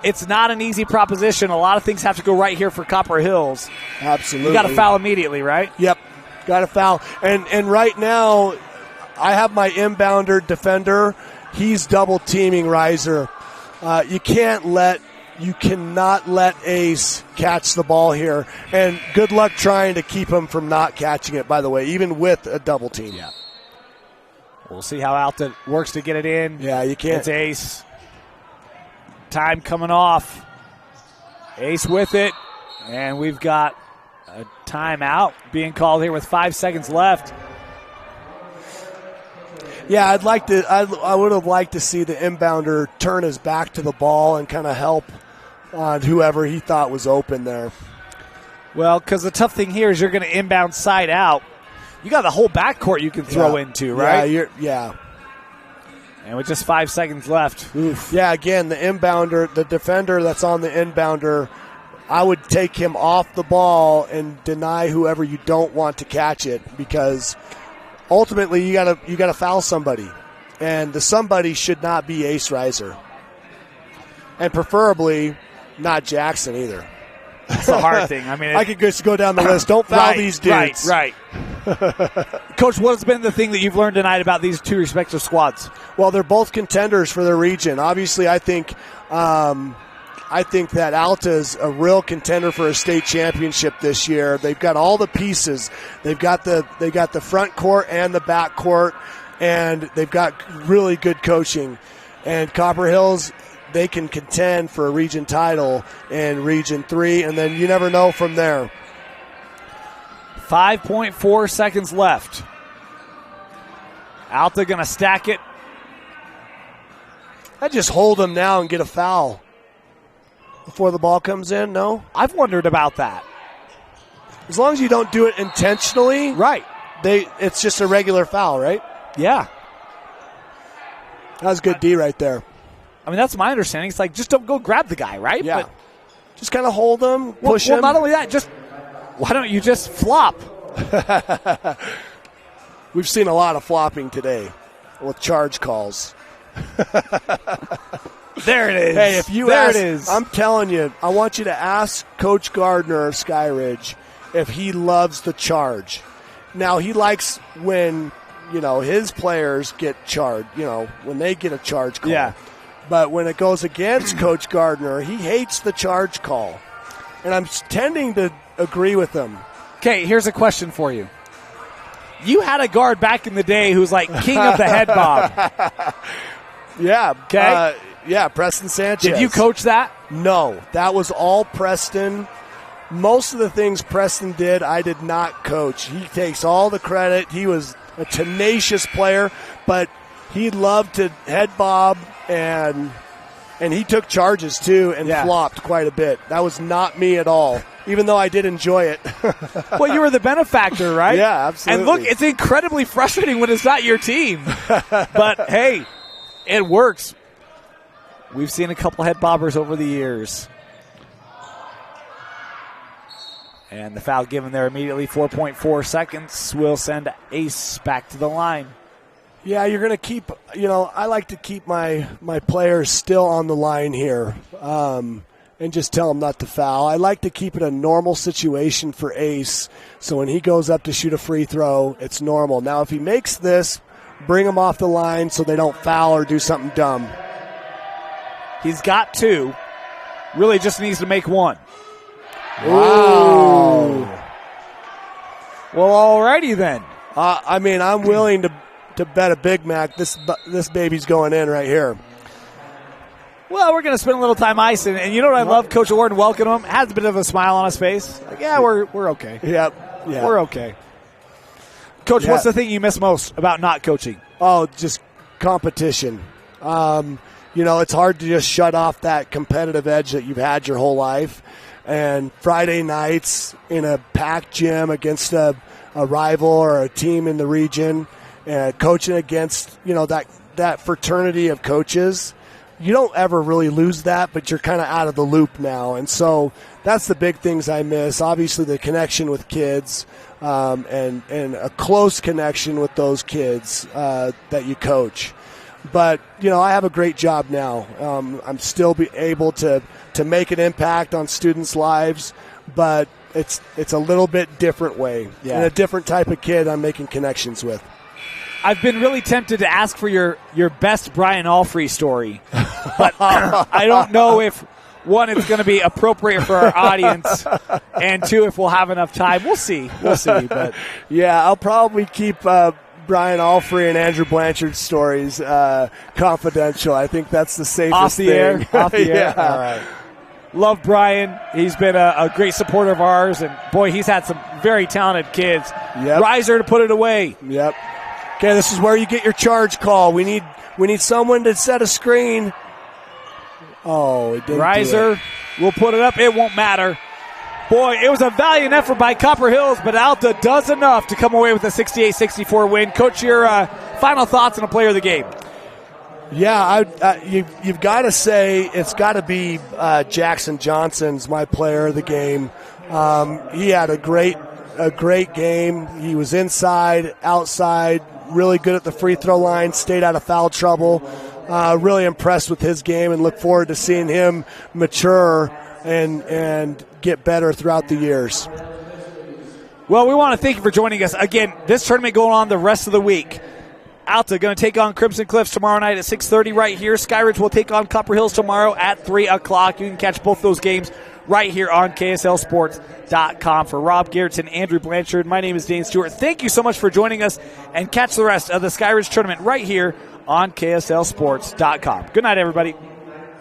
[SPEAKER 1] it's not an easy proposition. A lot of things have to go right here for Copper Hills.
[SPEAKER 2] Absolutely.
[SPEAKER 1] You got to foul immediately, right?
[SPEAKER 2] Yep. Got to foul. And right now, I have my inbounder defender. He's double teaming Reiser. You cannot let Ace catch the ball here. And good luck trying to keep him from not catching it, by the way, even with a double team.
[SPEAKER 1] Yeah. We'll see how Alta works to get it in.
[SPEAKER 2] Yeah, you can't.
[SPEAKER 1] It's Ace. Time coming off. Ace with it. And we've got a timeout being called here with 5 seconds left.
[SPEAKER 2] Yeah, I would have liked to see the inbounder turn his back to the ball and kind of help on whoever he thought was open there.
[SPEAKER 1] Well, because the tough thing here is you're going to inbound side out. You got the whole backcourt you can throw into, right?
[SPEAKER 2] Yeah.
[SPEAKER 1] And with just 5 seconds left.
[SPEAKER 2] Oof. Yeah, again, the inbounder, the defender that's on the inbounder, I would take him off the ball and deny whoever you don't want to catch it, because ultimately you gotta foul somebody, and the somebody should not be Ace Reiser, and preferably not Jackson either.
[SPEAKER 1] That's the hard thing. I mean,
[SPEAKER 2] I could just go down the list. Don't foul these dudes.
[SPEAKER 1] Right. Coach, what has been the thing that you've learned tonight about these two respective squads?
[SPEAKER 2] Well, they're both contenders for their region. Obviously, I think that Alta is a real contender for a state championship this year. They've got all the pieces. They got the front court and the back court, and they've got really good coaching. And Copper Hills, they can contend for a region title in Region 3, and then you never know from there.
[SPEAKER 1] 5.4 seconds left. Alta going to stack it.
[SPEAKER 2] I just hold them now and get a foul before the ball comes in. No?
[SPEAKER 1] I've wondered about that.
[SPEAKER 2] As long as you don't do it intentionally.
[SPEAKER 1] Right.
[SPEAKER 2] It's just a regular foul, right?
[SPEAKER 1] Yeah.
[SPEAKER 2] That was good D right there.
[SPEAKER 1] I mean, that's my understanding. It's like, just don't go grab the guy, right?
[SPEAKER 2] Yeah.
[SPEAKER 1] But
[SPEAKER 2] just kind of hold him, push him.
[SPEAKER 1] Well, not only that, why don't you just flop?
[SPEAKER 2] We've seen a lot of flopping today with charge calls.
[SPEAKER 1] There it is.
[SPEAKER 2] Hey, if you
[SPEAKER 1] there
[SPEAKER 2] ask,
[SPEAKER 1] it is.
[SPEAKER 2] I'm telling you, I want you to ask Coach Gardner of Skyridge if he loves the charge. Now, he likes when, his players get charged, when they get a charge call.
[SPEAKER 1] Yeah.
[SPEAKER 2] But when it goes against Coach Gardner, he hates the charge call. And I'm tending to agree with him.
[SPEAKER 1] Okay, here's a question for you. You had a guard back in the day who's like king of the head bob.
[SPEAKER 2] Yeah.
[SPEAKER 1] Okay.
[SPEAKER 2] Preston Sanchez.
[SPEAKER 1] Did you coach that?
[SPEAKER 2] No, that was all Preston. Most of the things Preston did, I did not coach. He takes all the credit. He was a tenacious player, but he loved to head bob, and he took charges too and flopped quite a bit. That was not me at all, even though I did enjoy it.
[SPEAKER 1] Well, you were the benefactor, right?
[SPEAKER 2] Yeah, absolutely.
[SPEAKER 1] And look, it's incredibly frustrating when it's not your team. But, hey, it works. We've seen a couple head bobbers over the years. And the foul given there immediately, 4.4 seconds, will send Ace back to the line.
[SPEAKER 2] Yeah, you're going to keep, I like to keep my players still on the line here and just tell them not to foul. I like to keep it a normal situation for Ace, so when he goes up to shoot a free throw, it's normal. Now, if he makes this, bring him off the line so they don't foul or do something dumb.
[SPEAKER 1] He's got two. Really just needs to make one.
[SPEAKER 2] Wow.
[SPEAKER 1] Well, alrighty then.
[SPEAKER 2] I'm willing to bet a Big Mac. This baby's going in right here.
[SPEAKER 1] Well, we're going to spend a little time icing, and you know what I love? Coach Warden welcoming him. Has a bit of a smile on his face. Like, yeah, we're okay.
[SPEAKER 2] Yep. Yeah.
[SPEAKER 1] We're okay. Coach, what's the thing you miss most about not coaching?
[SPEAKER 2] Oh, just competition. It's hard to just shut off that competitive edge that you've had your whole life. And Friday nights in a packed gym against a rival or a team in the region, coaching against, that fraternity of coaches. You don't ever really lose that, but you're kind of out of the loop now. And so that's the big things I miss. Obviously, the connection with kids and a close connection with those kids that you coach. But, I have a great job now. I'm still able to make an impact on students' lives, but it's a little bit different way.
[SPEAKER 1] Yeah.
[SPEAKER 2] And a different type of kid I'm making connections with.
[SPEAKER 1] I've been really tempted to ask for your best Brian Allfrey story, but I don't know if, one, it's going to be appropriate for our audience, and two, if we'll have enough time. We'll see. But
[SPEAKER 2] yeah, I'll probably keep Brian Allfrey and Andrew Blanchard's stories confidential. I think that's the safest thing.
[SPEAKER 1] Off the
[SPEAKER 2] yeah.
[SPEAKER 1] air? All right. Love Brian. He's been a great supporter of ours, and, boy, he's had some very talented kids.
[SPEAKER 2] Yep.
[SPEAKER 1] Riser to put it away.
[SPEAKER 2] Yep. Okay, this is where you get your charge call. We need someone to set a screen. Oh, it didn't.
[SPEAKER 1] Riser will put it up. It won't matter. Boy, it was a valiant effort by Copper Hills, but Alta does enough to come away with a 68-64 win. Coach, your final thoughts on a player of the game?
[SPEAKER 2] Yeah, you've got to say it's got to be Jackson Johnson's my player of the game. He had a great game. He was inside, outside, really good at the free throw line, stayed out of foul trouble. Really impressed with his game and look forward to seeing him mature and get better throughout the years.
[SPEAKER 1] Well, we want to thank you for joining us. Again, this tournament going on the rest of the week. Alta going to take on Crimson Cliffs tomorrow night at 6:30 right here. Skyridge will take on Copper Hills tomorrow at 3 o'clock. You can catch both those games right here on KSLSports.com. For Rob Garrett and Andrew Blanchard, my name is Dane Stewart. Thank you so much for joining us, and catch the rest of the Skyridge tournament right here on KSLSports.com. Good night, everybody.